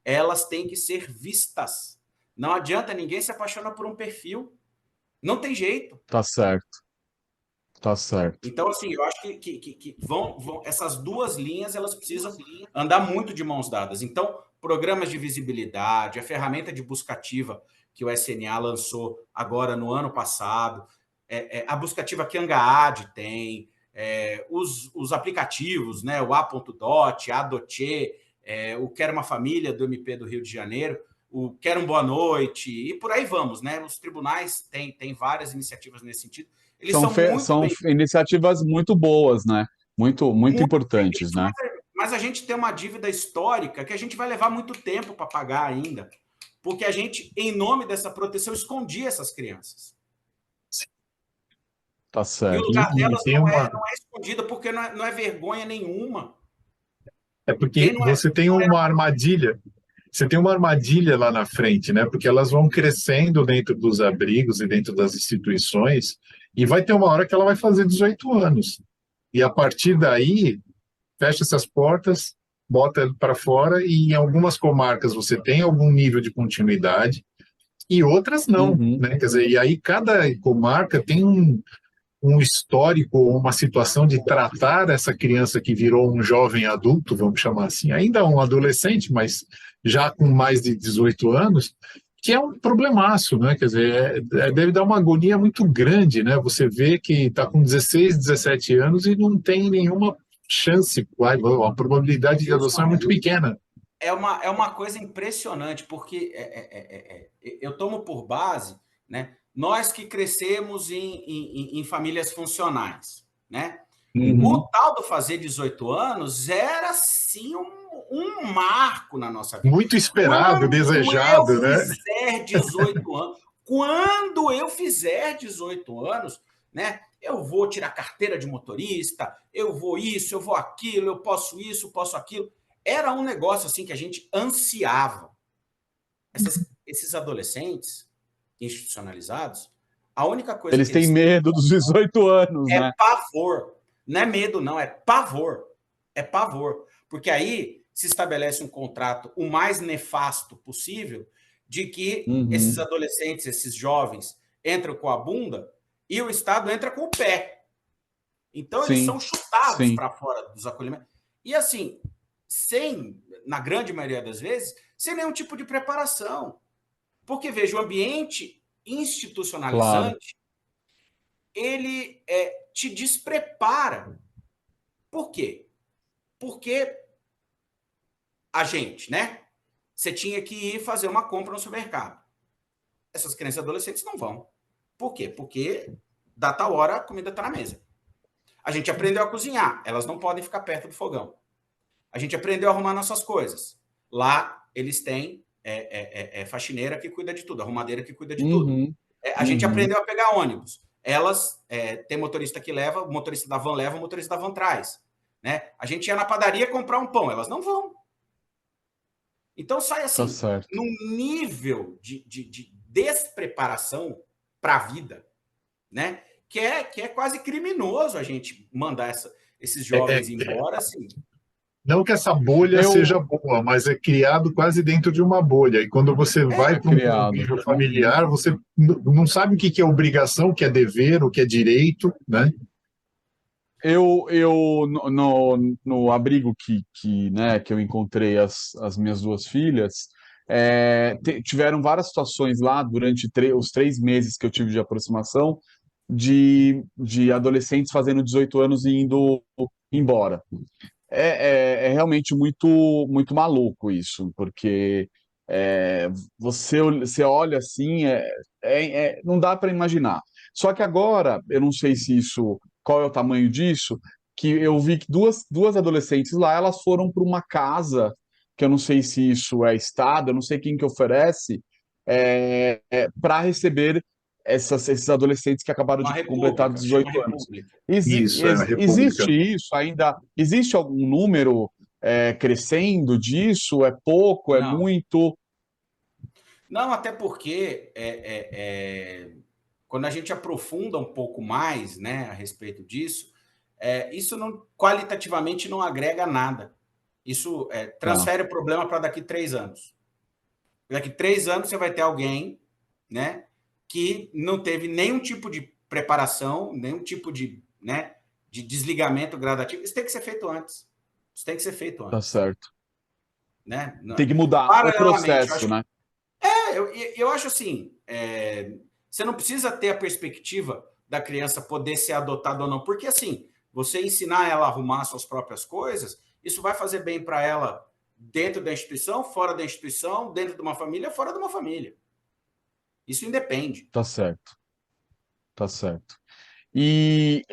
Elas têm que ser vistas. Não adianta ninguém se apaixonar por um perfil. Não tem jeito. Tá certo. Tá certo. Então, assim, eu acho que essas duas linhas elas precisam andar muito de mãos dadas. Então, programas de visibilidade, a ferramenta de busca ativa que o SNA lançou agora no ano passado, a busca ativa que a Angaad tem, os aplicativos, né, o A.Dot, a Doche, o Quero uma Família do MP do Rio de Janeiro, o Quero um Boa Noite, e por aí vamos, né? Os tribunais têm várias iniciativas nesse sentido. Eles São iniciativas muito boas, né? Muito importantes, né? Mas a gente tem uma dívida histórica que a gente vai levar muito tempo para pagar ainda, porque a gente, em nome dessa proteção, escondia essas crianças. Tá certo. E o lugar delas não é escondido, porque não é vergonha nenhuma. É porque você tem uma armadilha. Você tem uma armadilha lá na frente, né? Porque elas vão crescendo dentro dos abrigos e dentro das instituições, e vai ter uma hora que ela vai fazer 18 anos. E a partir daí, fecha essas portas, bota ele para fora, e em algumas comarcas você tem algum nível de continuidade, e outras não, né? Quer dizer, e aí cada comarca tem um histórico, uma situação de tratar essa criança que virou um jovem adulto, vamos chamar assim, ainda um adolescente, mas já com mais de 18 anos, que é um problemaço, né? Quer dizer, deve dar uma agonia muito grande, né? Você vê que está com 16, 17 anos e não tem nenhuma chance, a probabilidade de adoção é muito pequena. É uma coisa impressionante, porque eu tomo por base, né? Nós que crescemos em famílias funcionais, né? O tal do fazer 18 anos era, sim, um marco na nossa vida. Muito esperado, desejado, né? Quando eu fizer 18 anos, né? Eu vou tirar carteira de motorista, eu vou isso, eu vou aquilo, eu posso isso, eu posso aquilo. Era um negócio assim que a gente ansiava. Esses adolescentes institucionalizados, a única coisa eles têm medo dos 18 anos, né? É pavor. Não é medo, não, é pavor. É pavor. Porque aí se estabelece um contrato o mais nefasto possível de que esses adolescentes, esses jovens, entram com a bunda e o Estado entra com o pé. Então, eles são chutados para fora dos acolhimentos. E assim, na grande maioria das vezes, sem nenhum tipo de preparação. Porque, veja, o ambiente institucionalizante, ele te desprepara. Por quê? Porque a gente, né? Você tinha que ir fazer uma compra no supermercado. Essas crianças e adolescentes não vão. Por quê? Porque da tal hora a comida está na mesa. A gente aprendeu a cozinhar. Elas não podem ficar perto do fogão. A gente aprendeu a arrumar nossas coisas. Lá eles têm faxineira que cuida de tudo, arrumadeira que cuida de tudo. A gente aprendeu a pegar ônibus. Elas têm motorista que leva, o motorista da van leva, o motorista da van traz. Né? A gente ia na padaria comprar um pão, elas não vão. Então sai assim, num nível de despreparação para a vida, né? Que é quase criminoso a gente mandar esses jovens embora assim. Não que essa bolha seja boa, mas é criado quase dentro de uma bolha. E quando você vai para um convívio familiar, você não sabe o que é obrigação, o que é dever, o que é direito, né? No abrigo que eu encontrei as minhas duas filhas, tiveram várias situações lá durante os 3 meses que eu tive de aproximação de adolescentes fazendo 18 anos e indo embora. Realmente muito maluco isso, porque você olha assim, não dá para imaginar. Só que agora, eu não sei qual é o tamanho disso, que eu vi que duas adolescentes lá, elas foram para uma casa, que eu não sei se isso é Estado, eu não sei quem que oferece, para receber esses adolescentes que acabaram de completar 18 anos. Existe isso ainda? Existe algum número crescendo disso? É pouco? É Não, muito? não, até porque quando a gente aprofunda um pouco mais, né, a respeito disso, isso não, qualitativamente não agrega nada. Isso Tá, transfere o problema para daqui 3 anos. Daqui 3 anos você vai ter alguém, né, que não teve nenhum tipo de preparação, nenhum tipo de, né, de desligamento gradativo. Isso tem que ser feito antes. Isso tem que ser feito tá antes, certo. né? Tem que mudar o Paralelamente, eu processo, acho, né? eu acho assim, você não precisa ter a perspectiva da criança poder ser adotada ou não, porque assim, você ensinar ela a arrumar suas próprias coisas, isso vai fazer bem para ela dentro da instituição, fora da instituição, dentro de uma família, fora de uma família. Isso independe. Tá certo, tá certo. E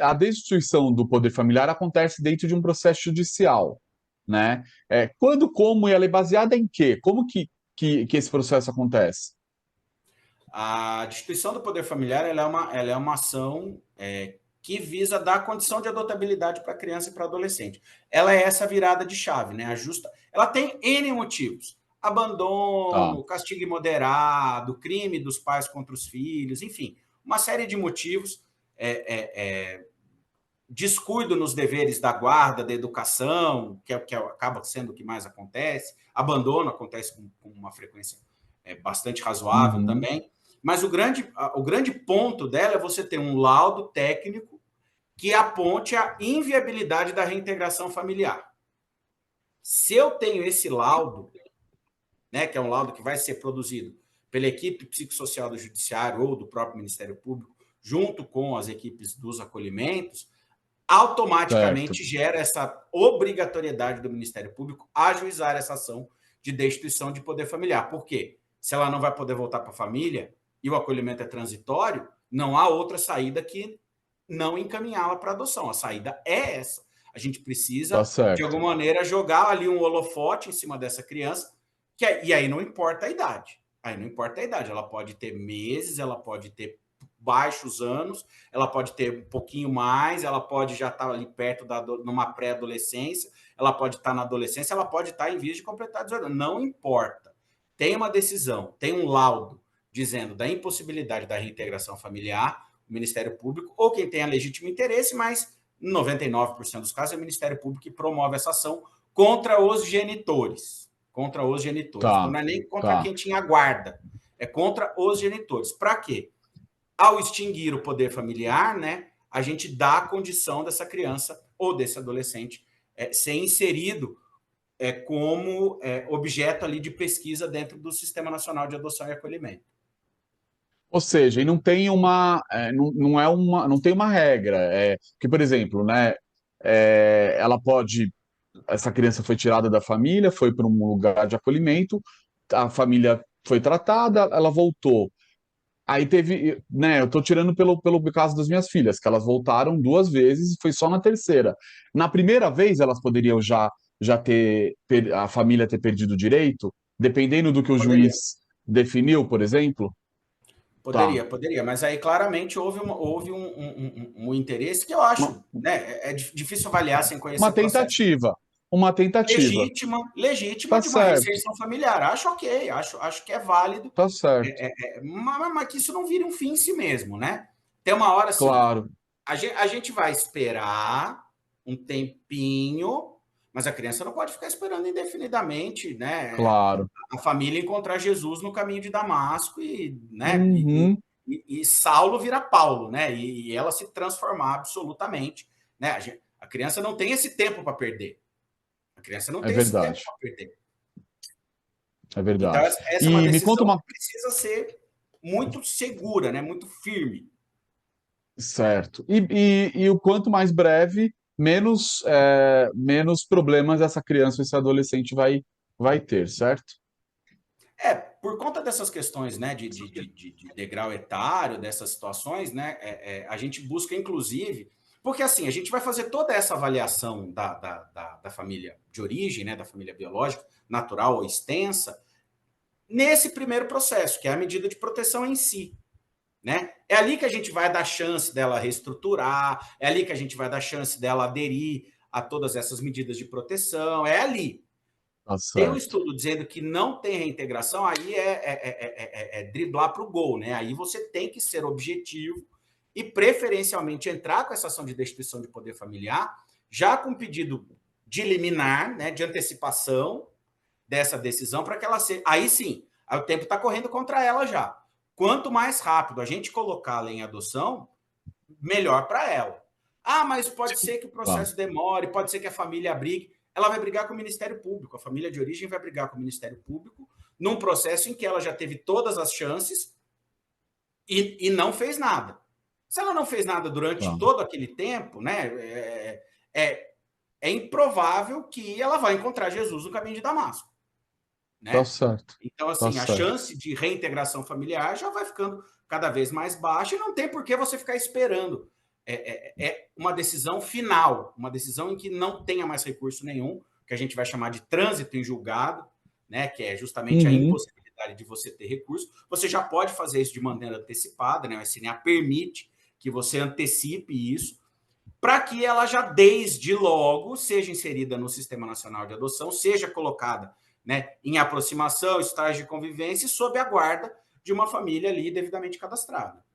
a destituição do poder familiar acontece dentro de um processo judicial, né? Quando, como e ela é baseada em quê? Como que esse processo acontece? A destituição do poder familiar ela é uma ação que visa dar condição de adotabilidade para a criança e para o adolescente. Ela é essa virada de chave, né? Ajusta. Ela tem N motivos. Tá, Abandono, castigo imoderado, crime dos pais contra os filhos, enfim, uma série de motivos. Descuido nos deveres da guarda, da educação, que acaba sendo o que mais acontece. Abandono acontece com uma frequência bastante razoável uhum, também. Mas o grande ponto dela é você ter um laudo técnico que aponte a inviabilidade da reintegração familiar. Se eu tenho esse laudo, né, que é um laudo que vai ser produzido pela equipe psicossocial do Judiciário ou do próprio Ministério Público, junto com as equipes dos acolhimentos, certo, automaticamente gera essa obrigatoriedade do Ministério Público ajuizar essa ação de destituição de poder familiar. Por quê? Se ela não vai poder voltar para a família e o acolhimento é transitório, não há outra saída que não encaminhá-la para adoção. A saída é essa. A gente tá precisa, de certo, alguma maneira, jogar ali um holofote em cima dessa criança, e aí não importa a idade. Aí não importa a idade. Ela pode ter meses, ela pode ter baixos anos, ela pode ter um pouquinho mais, ela pode já estar ali perto numa pré-adolescência, ela pode estar na adolescência, ela pode estar em vias de completar 18 anos. Não importa. Tem uma decisão, tem um laudo dizendo da impossibilidade da reintegração familiar, o Ministério Público, ou quem tem a legítimo interesse, mas em 99% dos casos é o Ministério Público que promove essa ação contra os genitores. Contra os genitores. Então tá, não é nem contra tá. quem tinha guarda, é contra os genitores. Para quê? Ao extinguir o poder familiar, né, a gente dá a condição dessa criança ou desse adolescente ser inserido como objeto ali de pesquisa dentro do Sistema Nacional de Adoção e Acolhimento. Ou seja, e não tem não tem uma regra, que, por exemplo, né, ela pode, essa criança foi tirada da família, foi para um lugar de acolhimento, a família foi tratada, ela voltou. Aí teve, né, eu tô tirando pelo caso das minhas filhas, que elas voltaram 2 vezes e foi só na terceira. Na primeira vez, elas poderiam já ter, a família ter perdido o direito, dependendo do que o Poderia, juiz definiu, por exemplo? Tá. poderia, mas aí claramente houve um interesse que eu Uma, acho, né, difícil avaliar sem conhecer uma o processo. tentativa. Uma tentativa. Legítima Tá de uma certo, reinserção familiar. Acho ok, acho que é válido, tá certo. mas que isso não vire um fim em si mesmo, né? Tem uma hora assim, Claro, a gente vai esperar um tempinho, mas a criança não pode ficar esperando indefinidamente, né? claro. A família encontrar Jesus no caminho de Damasco e, né? Uhum, E Saulo vira Paulo, né? E ela se transformar absolutamente, né? A criança não tem esse tempo para perder. A criança não é tem esse tempo verdade, para perder. é Então, verdade. essa é uma E me conta decisão uma. que precisa ser muito segura, né? Muito firme. Certo. E o quanto mais breve, menos problemas essa criança ou esse adolescente vai ter, certo? Por conta dessas questões, né, de degrau etário, dessas situações, né, a gente busca, inclusive, porque assim, a gente vai fazer toda essa avaliação da família de origem, né, da família biológica, natural ou extensa, nesse primeiro processo, que é a medida de proteção em si. Né? É ali que a gente vai dar chance dela reestruturar, é ali que a gente vai dar chance dela aderir a todas essas medidas de proteção, é ali. Tá Tem um certo. estudo dizendo que não tem reintegração, aí é driblar para o gol, né? Aí você tem que ser objetivo e, preferencialmente, entrar com essa ação de destituição de poder familiar, já com pedido de liminar, né, de antecipação dessa decisão, para que ela seja. Aí sim, aí o tempo está correndo contra ela já. Quanto mais rápido a gente colocá-la em adoção, melhor para ela. Ah, mas pode ser que o Tá. processo demore, pode ser que a família brigue. Ela vai brigar com o Ministério Público. A família de origem vai brigar com o Ministério Público num processo em que ela já teve todas as chances e não fez nada. Se ela não fez nada durante Tá. todo aquele tempo, né, é improvável que ela vai encontrar Jesus no caminho de Damasco. Né? Tá certo. Então, assim, a chance de reintegração familiar já vai ficando cada vez mais baixa e não tem por que você ficar esperando. É uma decisão final, uma decisão em que não tenha mais recurso nenhum, que a gente vai chamar de trânsito em julgado, né, que é justamente a impossibilidade de você ter recurso. Você já pode fazer isso de maneira antecipada, né? O SNA permite que você antecipe isso, para que ela já desde logo seja inserida no Sistema Nacional de Adoção, seja colocada, né, em aproximação, estágio de convivência, sob a guarda de uma família ali devidamente cadastrada.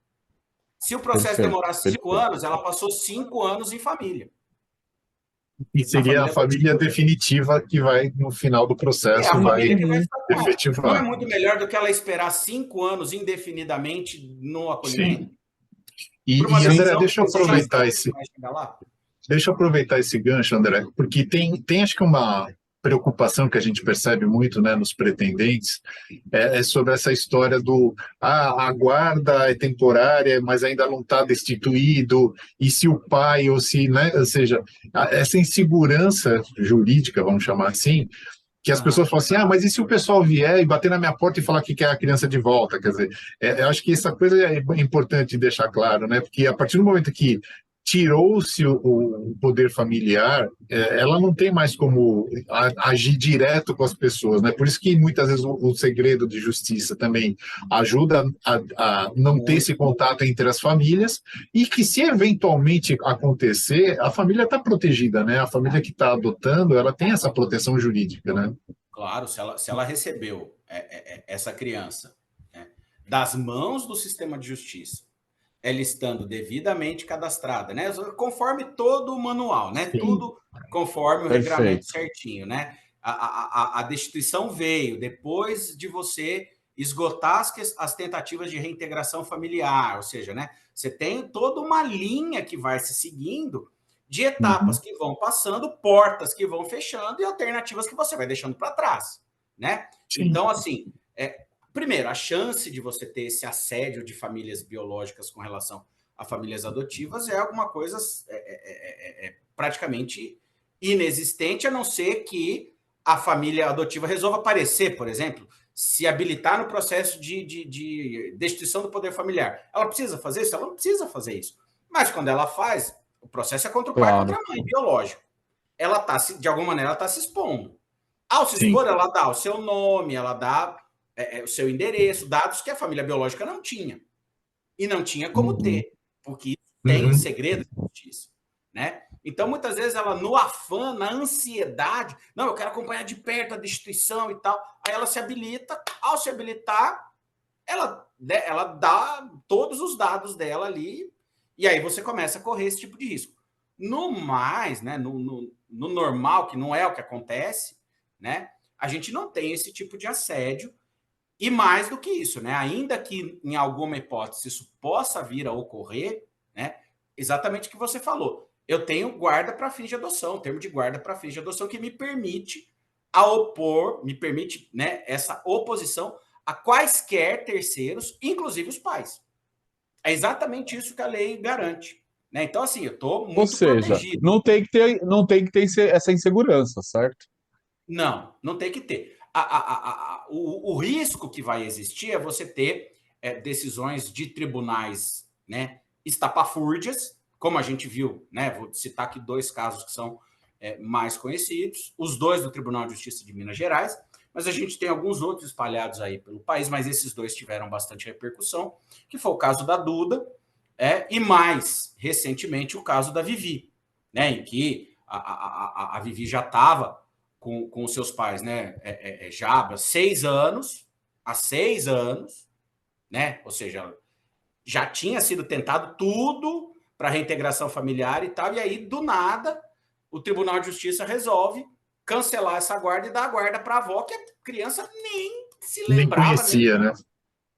Se o processo demorasse 5 anos, ela passou 5 anos em família. E seria a família definitiva que vai, no final do processo, vai efetivar. Não é muito melhor do que ela esperar 5 anos indefinidamente no acolhimento? Sim. E André, deixa eu aproveitar esse gancho, André, porque tem acho que uma preocupação que a gente percebe muito, né, nos pretendentes, é sobre essa história do a guarda é temporária, mas ainda não está destituído, e se o pai, ou se, né, ou seja, essa insegurança jurídica, vamos chamar assim, que as pessoas falam assim, mas e se o pessoal vier e bater na minha porta e falar que quer a criança de volta? Quer dizer, eu acho que essa coisa é importante deixar claro, né? Porque a partir do momento que tirou-se o poder familiar, ela não tem mais como agir direto com as pessoas, né? Por isso que muitas vezes o segredo de justiça também ajuda a não ter esse contato entre as famílias, e que se eventualmente acontecer, a família está protegida, né? A família que está adotando, ela tem essa proteção jurídica, né? Claro, se ela recebeu essa criança, né, das mãos do sistema de justiça, ela estando devidamente cadastrada, né? Conforme todo o manual, né? Sim. Tudo conforme o regramento certinho, né? A destituição veio depois de você esgotar as tentativas de reintegração familiar, ou seja, né? Você tem toda uma linha que vai se seguindo de etapas que vão passando, portas que vão fechando e alternativas que você vai deixando para trás, né? Sim. Então, assim, primeiro, a chance de você ter esse assédio de famílias biológicas com relação a famílias adotivas é alguma coisa praticamente inexistente, a não ser que a família adotiva resolva aparecer, por exemplo, se habilitar no processo de destituição do poder familiar. Ela precisa fazer isso? Ela não precisa fazer isso. Mas quando ela faz, o processo é contra o pai, contra a mãe, biológico. Ela está, de alguma maneira, ela está se expondo. Ao se expor, ela dá o seu nome, ela dá o seu endereço, dados que a família biológica não tinha. E não tinha como ter, porque isso tem segredo de justiça, né? Então, muitas vezes, ela, no afã, na ansiedade, não, eu quero acompanhar de perto a destituição e tal, aí ela se habilita, ao se habilitar, ela dá todos os dados dela ali, e aí você começa a correr esse tipo de risco. No mais, né, no normal, que não é o que acontece, né, a gente não tem esse tipo de assédio. E mais do que isso, né? Ainda que em alguma hipótese isso possa vir a ocorrer, né? Exatamente o que você falou. Eu tenho guarda para fins de adoção, termo de guarda para fins de adoção que me permite né, essa oposição a quaisquer terceiros, inclusive os pais. É exatamente isso que a lei garante. Né? Então, assim, eu estou muito protegido. Não tem que ter essa insegurança, certo? Não tem que ter. O risco que vai existir é você ter decisões de tribunais, né, estapafúrdias, como a gente viu, né? Vou citar aqui 2 casos que são mais conhecidos, os 2 do Tribunal de Justiça de Minas Gerais, mas a gente tem alguns outros espalhados aí pelo país, mas esses 2 tiveram bastante repercussão, que foi o caso da Duda e mais recentemente o caso da Vivi, né, em que a Vivi já estava com os seus pais, né? Já há 6 anos, né? Ou seja, já tinha sido tentado tudo para reintegração familiar e tal, e aí, do nada, o Tribunal de Justiça resolve cancelar essa guarda e dar a guarda para a avó, que a criança nem se lembrava,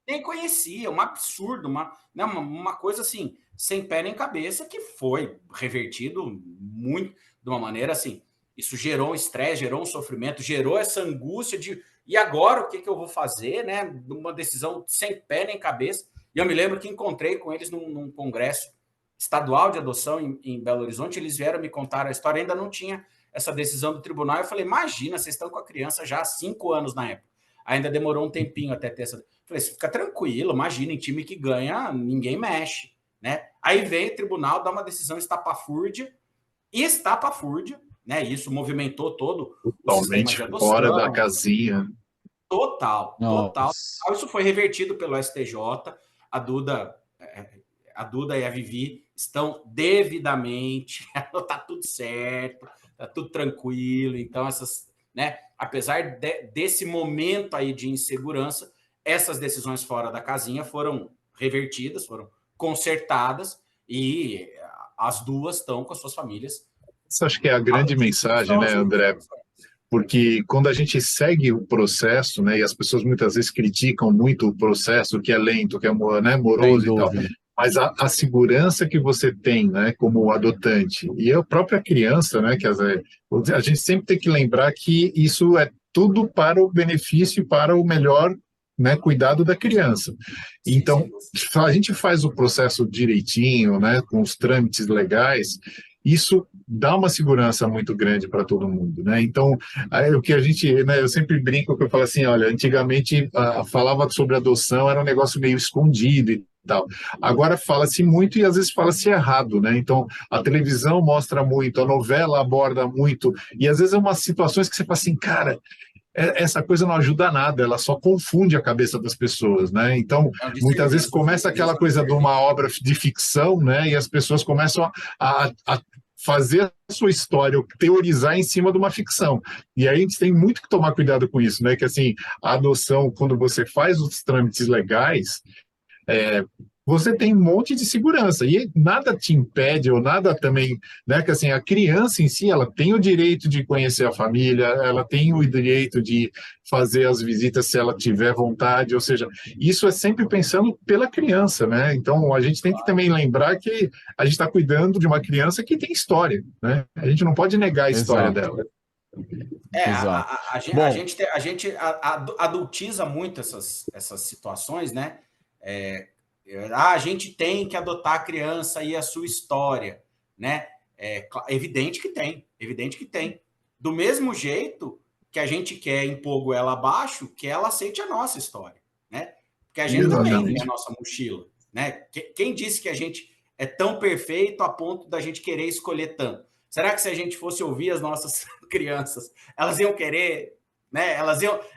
nem conhecia, um absurdo, uma coisa assim, sem pé nem cabeça, que foi revertido muito, de uma maneira assim, isso gerou um estresse, gerou um sofrimento, gerou essa angústia de, e agora o que eu vou fazer, né? Uma decisão sem pé nem cabeça. E eu me lembro que encontrei com eles num congresso estadual de adoção em Belo Horizonte, eles vieram me contar a história, ainda não tinha essa decisão do tribunal. Eu falei, imagina, vocês estão com a criança já há 5 anos na época. Ainda demorou um tempinho até ter essa... Eu falei, fica tranquilo, imagina, em time que ganha, ninguém mexe, né? Aí vem o tribunal, dá uma decisão estapafúrdia, né? Isso movimentou todo o sistema de adoção. Fora da casinha. Total. Isso foi revertido pelo STJ. A Duda e a Vivi estão devidamente, tá tudo certo, tá tudo tranquilo. Então, né, apesar desse momento aí de insegurança, essas decisões fora da casinha foram revertidas, foram consertadas, e as duas estão com as suas famílias. Isso acho que é a grande mensagem, né, André? Porque quando a gente segue o processo, né, e as pessoas muitas vezes criticam muito o processo, que é lento, que é, né, moroso e tal, mas a segurança que você tem, né, como adotante, e a própria criança, né, que a gente sempre tem que lembrar que isso é tudo para o benefício e para o melhor, né, cuidado da criança. Então, a gente faz o processo direitinho, né, com os trâmites legais, isso dá uma segurança muito grande para todo mundo, né? Então, o que a gente, né, eu sempre brinco que eu falo assim, olha, antigamente falava sobre adoção, era um negócio meio escondido e tal. Agora fala-se muito e às vezes fala-se errado, né? Então, a televisão mostra muito, a novela aborda muito, e às vezes é umas situações que você fala assim, cara, essa coisa não ajuda nada, ela só confunde a cabeça das pessoas, né? Então, muitas vezes começa aquela coisa de uma obra de ficção, né? E as pessoas começam a fazer a sua história, teorizar em cima de uma ficção. E aí a gente tem muito que tomar cuidado com isso, né? Que assim, a adoção, quando você faz os trâmites legais, você tem um monte de segurança e nada te impede ou nada também, né, que assim, a criança em si, ela tem o direito de conhecer a família, ela tem o direito de fazer as visitas se ela tiver vontade, ou seja, isso é sempre pensando pela criança, né? Então a gente tem que também lembrar que a gente está cuidando de uma criança que tem história, né? A gente não pode negar a história dela. A gente adultiza muito essas situações, né? A gente tem que adotar a criança e a sua história, né? É evidente que tem. Do mesmo jeito que a gente quer impor goela abaixo, que ela aceite a nossa história, né? Porque a gente também tem a nossa mochila, né? Quem disse que a gente é tão perfeito a ponto da gente querer escolher tanto? Será que se a gente fosse ouvir as nossas crianças, elas iam querer, né?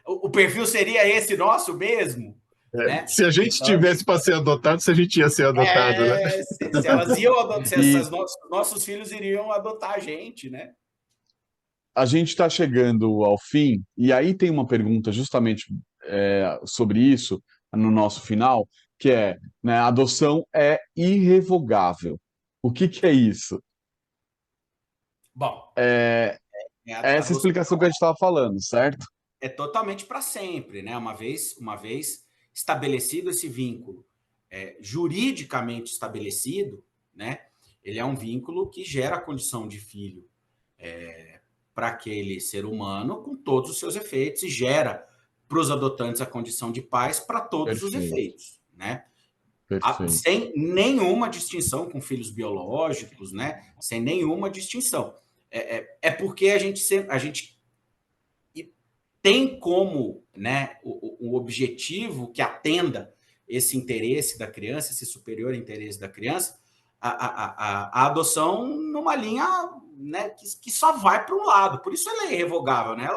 O perfil seria esse nosso mesmo? Né? Se a gente tivesse para ser adotado, se a gente ia ser adotado, né? Se elas iam adotar, nossos filhos iriam adotar a gente, né? A gente está chegando ao fim, e aí tem uma pergunta justamente sobre isso no nosso final, que é, né, a adoção é irrevogável. O que é isso? Bom, essa explicação que a gente estava falando, certo? É totalmente para sempre, né? Uma vez estabelecido esse vínculo, juridicamente estabelecido, né? Ele é um vínculo que gera a condição de filho para aquele ser humano com todos os seus efeitos e gera para os adotantes a condição de pais para todos os efeitos, né? Sem nenhuma distinção com filhos biológicos, né? Sem nenhuma distinção. Porque a gente tem como, né, o objetivo que atenda esse interesse da criança, esse superior interesse da criança, a adoção numa linha, né, que só vai para um lado. Por isso ela é irrevogável, né?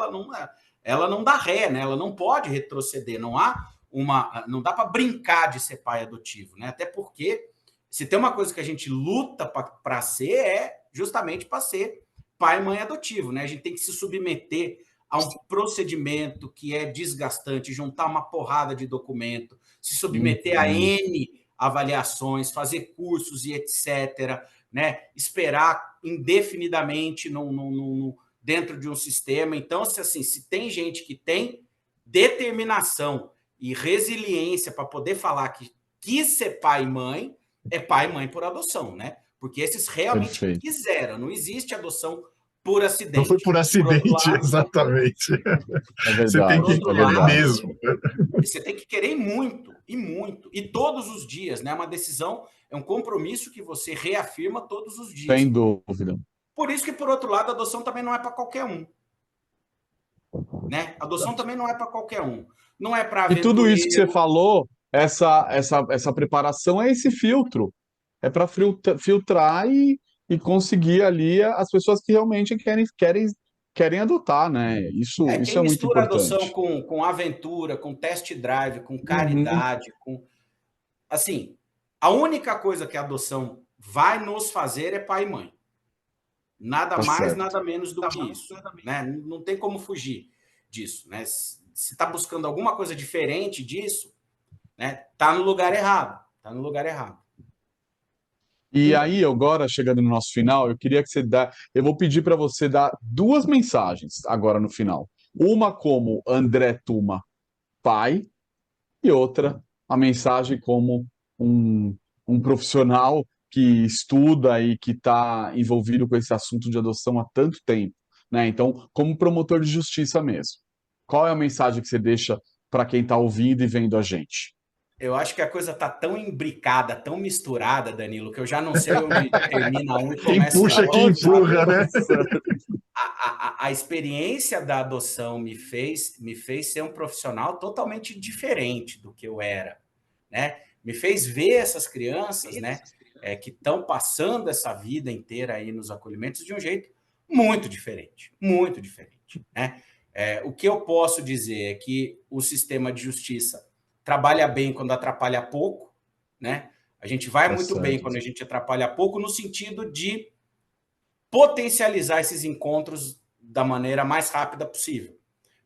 Ela não dá ré, né? Ela não pode retroceder. Não dá para brincar de ser pai adotivo, né? Até porque se tem uma coisa que a gente luta para ser, é justamente para ser pai e mãe adotivo, né? A gente tem que se submeter a um procedimento que é desgastante, juntar uma porrada de documento, se submeter a N avaliações, fazer cursos e etc., né? Esperar indefinidamente dentro de um sistema. Então, se tem gente que tem determinação e resiliência para poder falar que quis ser pai e mãe, é pai e mãe por adoção, né? Porque esses realmente quiseram. Não existe adoção por acidente. Não foi por acidente, exatamente. É verdade. Você tem que querer mesmo. Você tem que querer muito, e muito. E todos os dias, né? Uma decisão, é um compromisso que você reafirma todos os dias. Sem dúvida. Por isso que, por outro lado, a adoção também não é para qualquer um. Né? A adoção também não é para qualquer um. Não é para aventureiro. E tudo isso que você falou, essa preparação é esse filtro. É para filtrar e conseguir ali as pessoas que realmente querem adotar, né? Isso é muito importante. Quem mistura adoção com aventura, com test drive, com caridade, assim, a única coisa que a adoção vai nos fazer é pai e mãe. Nada mais, nada menos do que isso. Né? Não tem como fugir disso. Né? Se está buscando alguma coisa diferente disso, né? Tá no lugar errado. Tá no lugar errado. E aí, agora, chegando no nosso final, eu vou pedir para você dar 2 mensagens agora no final. Uma como André Tuma, pai, e outra, a mensagem como um profissional que estuda e que está envolvido com esse assunto de adoção há tanto tempo, né? Então, como promotor de justiça mesmo. Qual é a mensagem que você deixa para quem está ouvindo e vendo a gente? Eu acho que a coisa tá tão imbricada, tão misturada, Danilo, que eu já não sei onde termina um e começa o outro. Quem puxa, quem empurra, né? A experiência da adoção me fez ser um profissional totalmente diferente do que eu era, né? Me fez ver essas crianças, né, que estão passando essa vida inteira aí nos acolhimentos de um jeito muito diferente, né? O que eu posso dizer é que o sistema de justiça trabalha bem quando atrapalha pouco, né? A gente vai muito bem quando a gente atrapalha pouco, no sentido de potencializar esses encontros da maneira mais rápida possível.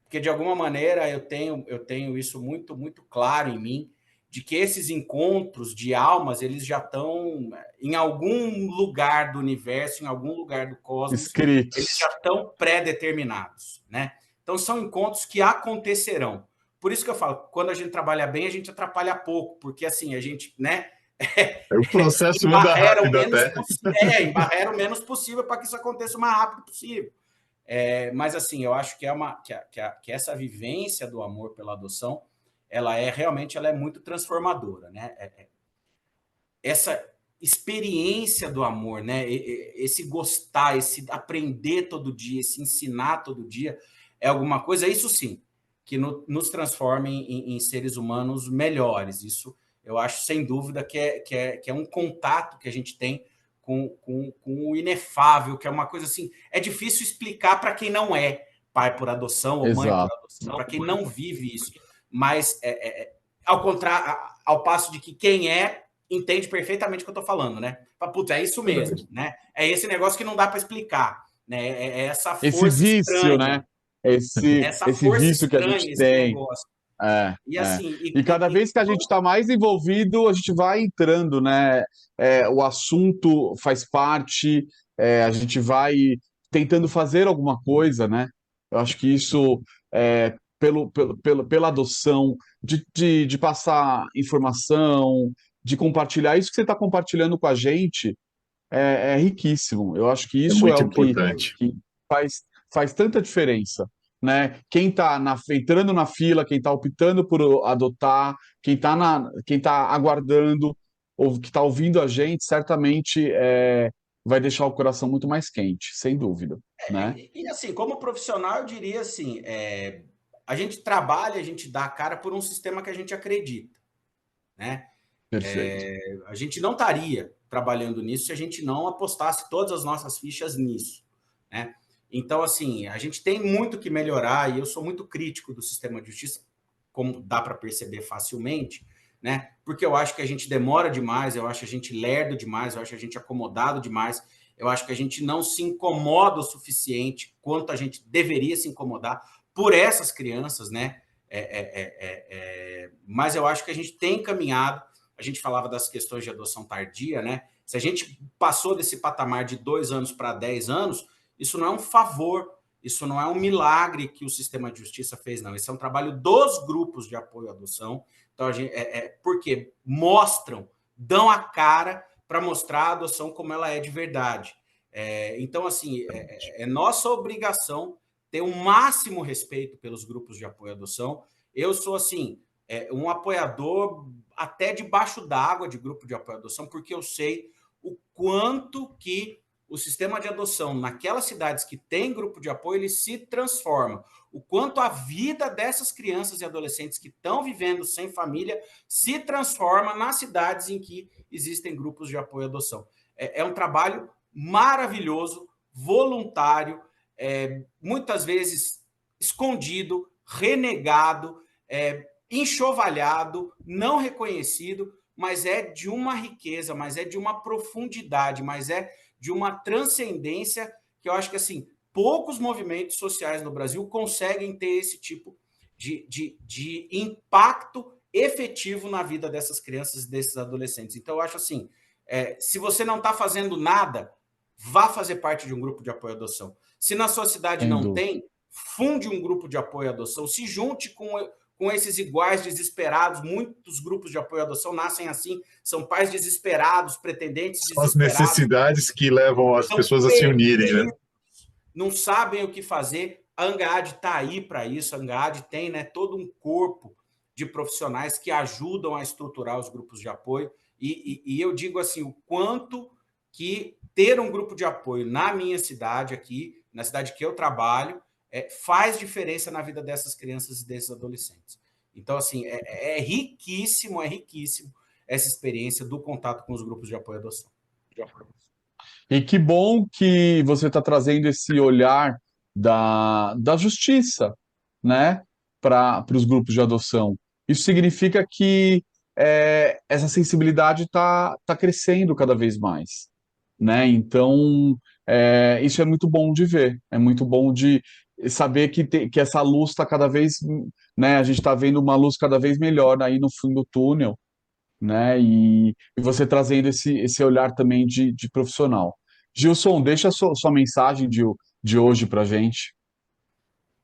Porque, de alguma maneira, eu tenho isso muito, muito claro em mim, de que esses encontros de almas, eles já estão em algum lugar do universo, em algum lugar do cosmos, escritos. Eles já estão pré-determinados, né? Então, são encontros que acontecerão. Por isso que eu falo, quando a gente trabalha bem, a gente atrapalha pouco, porque assim, a gente, né? O processo anda rápido até. Embarrera o menos possível para que isso aconteça o mais rápido possível. Mas assim, eu acho que essa vivência do amor pela adoção, ela é muito transformadora, né? Essa experiência do amor, né? Esse gostar, esse aprender todo dia, esse ensinar todo dia, é alguma coisa, isso sim, que nos transforma em seres humanos melhores. Isso eu acho, sem dúvida, que é um contato que a gente tem com o inefável, que é uma coisa assim, é difícil explicar para quem não é pai por adoção ou mãe por adoção, para quem não vive isso. Mas, ao contrário, ao passo de que quem entende perfeitamente o que eu estou falando, né? Putz, é isso mesmo, né? É esse negócio que não dá para explicar, né? É essa força esse vício, estranha, né? Esse vício que a gente tem. E cada vez que a gente está mais envolvido, a gente vai entrando, né? O assunto faz parte, a gente vai tentando fazer alguma coisa, né? Eu acho que isso, pela adoção, de passar informação, de compartilhar, isso que você está compartilhando com a gente é riquíssimo. Eu acho que isso muito o importante. que faz tanta diferença. Né? Quem está entrando na fila, quem está optando por adotar, quem tá aguardando, ou que está ouvindo a gente, certamente vai deixar o coração muito mais quente, sem dúvida. Né? E assim, como profissional, eu diria assim, a gente trabalha, a gente dá a cara por um sistema que a gente acredita. Né? Perfeito. A gente não estaria trabalhando nisso se a gente não apostasse todas as nossas fichas nisso. Né? Então, assim, a gente tem muito que melhorar e eu sou muito crítico do sistema de justiça, como dá para perceber facilmente, né? Porque eu acho que a gente demora demais, eu acho a gente lerdo demais, eu acho a gente acomodado demais Eu acho que a gente não se incomoda o suficiente quanto a gente deveria se incomodar por essas crianças, né? Mas eu acho que a gente tem caminhado. A gente falava das questões de adoção tardia, né? Se a gente passou desse patamar de 2 anos para 10 anos, isso não é um favor, isso não é um milagre que o sistema de justiça fez, não. Esse é um trabalho dos grupos de apoio à adoção. Então, porque mostram, dão a cara para mostrar a adoção como ela é de verdade. Então, assim, é nossa obrigação ter o máximo respeito pelos grupos de apoio à adoção. Eu sou, assim, um apoiador até debaixo d'água de grupo de apoio à adoção, porque eu sei o quanto que o sistema de adoção naquelas cidades que tem grupo de apoio, ele se transforma. O quanto a vida dessas crianças e adolescentes que estão vivendo sem família se transforma nas cidades em que existem grupos de apoio à adoção. É um trabalho maravilhoso, voluntário, muitas vezes escondido, renegado, enxovalhado, não reconhecido, mas é de uma riqueza, mas é de uma profundidade, mas é de uma transcendência que eu acho que, assim, poucos movimentos sociais no Brasil conseguem ter esse tipo de impacto efetivo na vida dessas crianças e desses adolescentes. Então, eu acho assim, se você não está fazendo nada, vá fazer parte de um grupo de apoio à adoção. Se na sua cidade não tem, funde um grupo de apoio à adoção, se junte com esses iguais desesperados. Muitos grupos de apoio à adoção nascem assim, são pais desesperados, pretendentes desesperados. São as necessidades que levam as pessoas a se unirem, né? Não sabem o que fazer. A ANGAAD está aí para isso. A ANGAAD tem, né, todo um corpo de profissionais que ajudam a estruturar os grupos de apoio. E eu digo assim, o quanto que ter um grupo de apoio na minha cidade aqui, na cidade que eu trabalho, faz diferença na vida dessas crianças e desses adolescentes. Então, assim, é riquíssimo essa experiência do contato com os grupos de apoio à adoção. E que bom que você está trazendo esse olhar da justiça, né, para os grupos de adoção. Isso significa que essa sensibilidade está crescendo cada vez mais, né? Então, isso é muito bom de ver, é muito bom de saber que essa luz está cada vez, né? A gente está vendo uma luz cada vez melhor aí no fim do túnel, né? E você trazendo esse olhar também de profissional. Gilson, deixa a sua mensagem de hoje para a gente.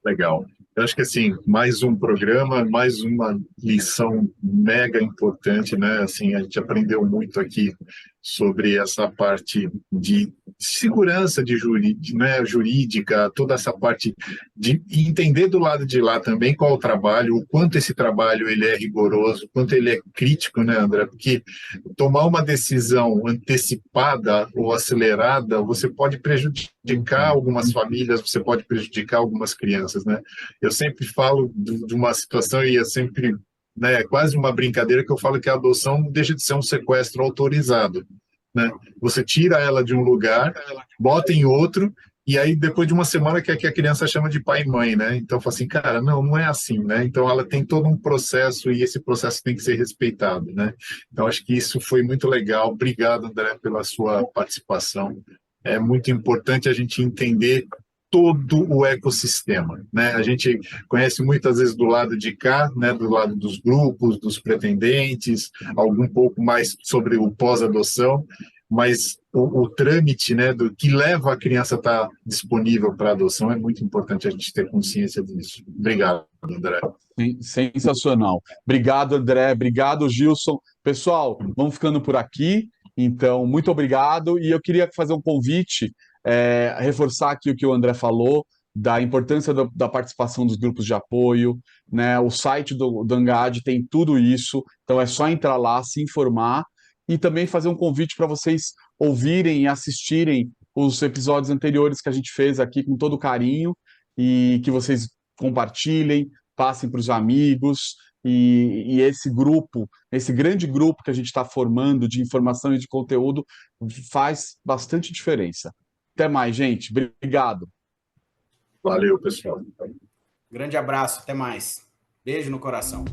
Legal. Eu acho que, assim, mais um programa, mais uma lição mega importante, né? Assim, a gente aprendeu muito aqui sobre essa parte de segurança né, jurídica, toda essa parte de entender do lado de lá também qual o trabalho, o quanto esse trabalho ele é rigoroso, o quanto ele é crítico, né, André? Porque tomar uma decisão antecipada ou acelerada, você pode prejudicar algumas famílias, você pode prejudicar algumas crianças, né? Eu sempre falo de uma situação e é sempre, né, quase uma brincadeira que eu falo que a adoção não deixa de ser um sequestro autorizado, né? Você tira ela de um lugar, bota em outro, e aí depois de uma semana que a criança chama de pai e mãe, né? Então fala assim, cara, não é assim, né? Então ela tem todo um processo e esse processo tem que ser respeitado, né? Então acho que isso foi muito legal. Obrigado, André, pela sua participação. É muito importante a gente entender todo o ecossistema, né? A gente conhece muitas vezes do lado de cá, né, do lado dos grupos, dos pretendentes, algum pouco mais sobre o pós-adoção, mas o trâmite, né, do que leva a criança a estar disponível para adoção é muito importante a gente ter consciência disso. Obrigado, André. Sensacional. Obrigado, André. Obrigado, Gilson. Pessoal, vamos ficando por aqui. Então, muito obrigado. E eu queria fazer um convite, reforçar aqui o que o André falou, da importância da participação dos grupos de apoio, né? O site do ANGAAD tem tudo isso, então é só entrar lá, se informar e também fazer um convite para vocês ouvirem e assistirem os episódios anteriores que a gente fez aqui com todo carinho e que vocês compartilhem, passem para os amigos. E esse grupo, esse grande grupo que a gente está formando de informação e de conteúdo faz bastante diferença. Até mais, gente. Obrigado. Valeu, pessoal. Grande abraço, até mais. Beijo no coração.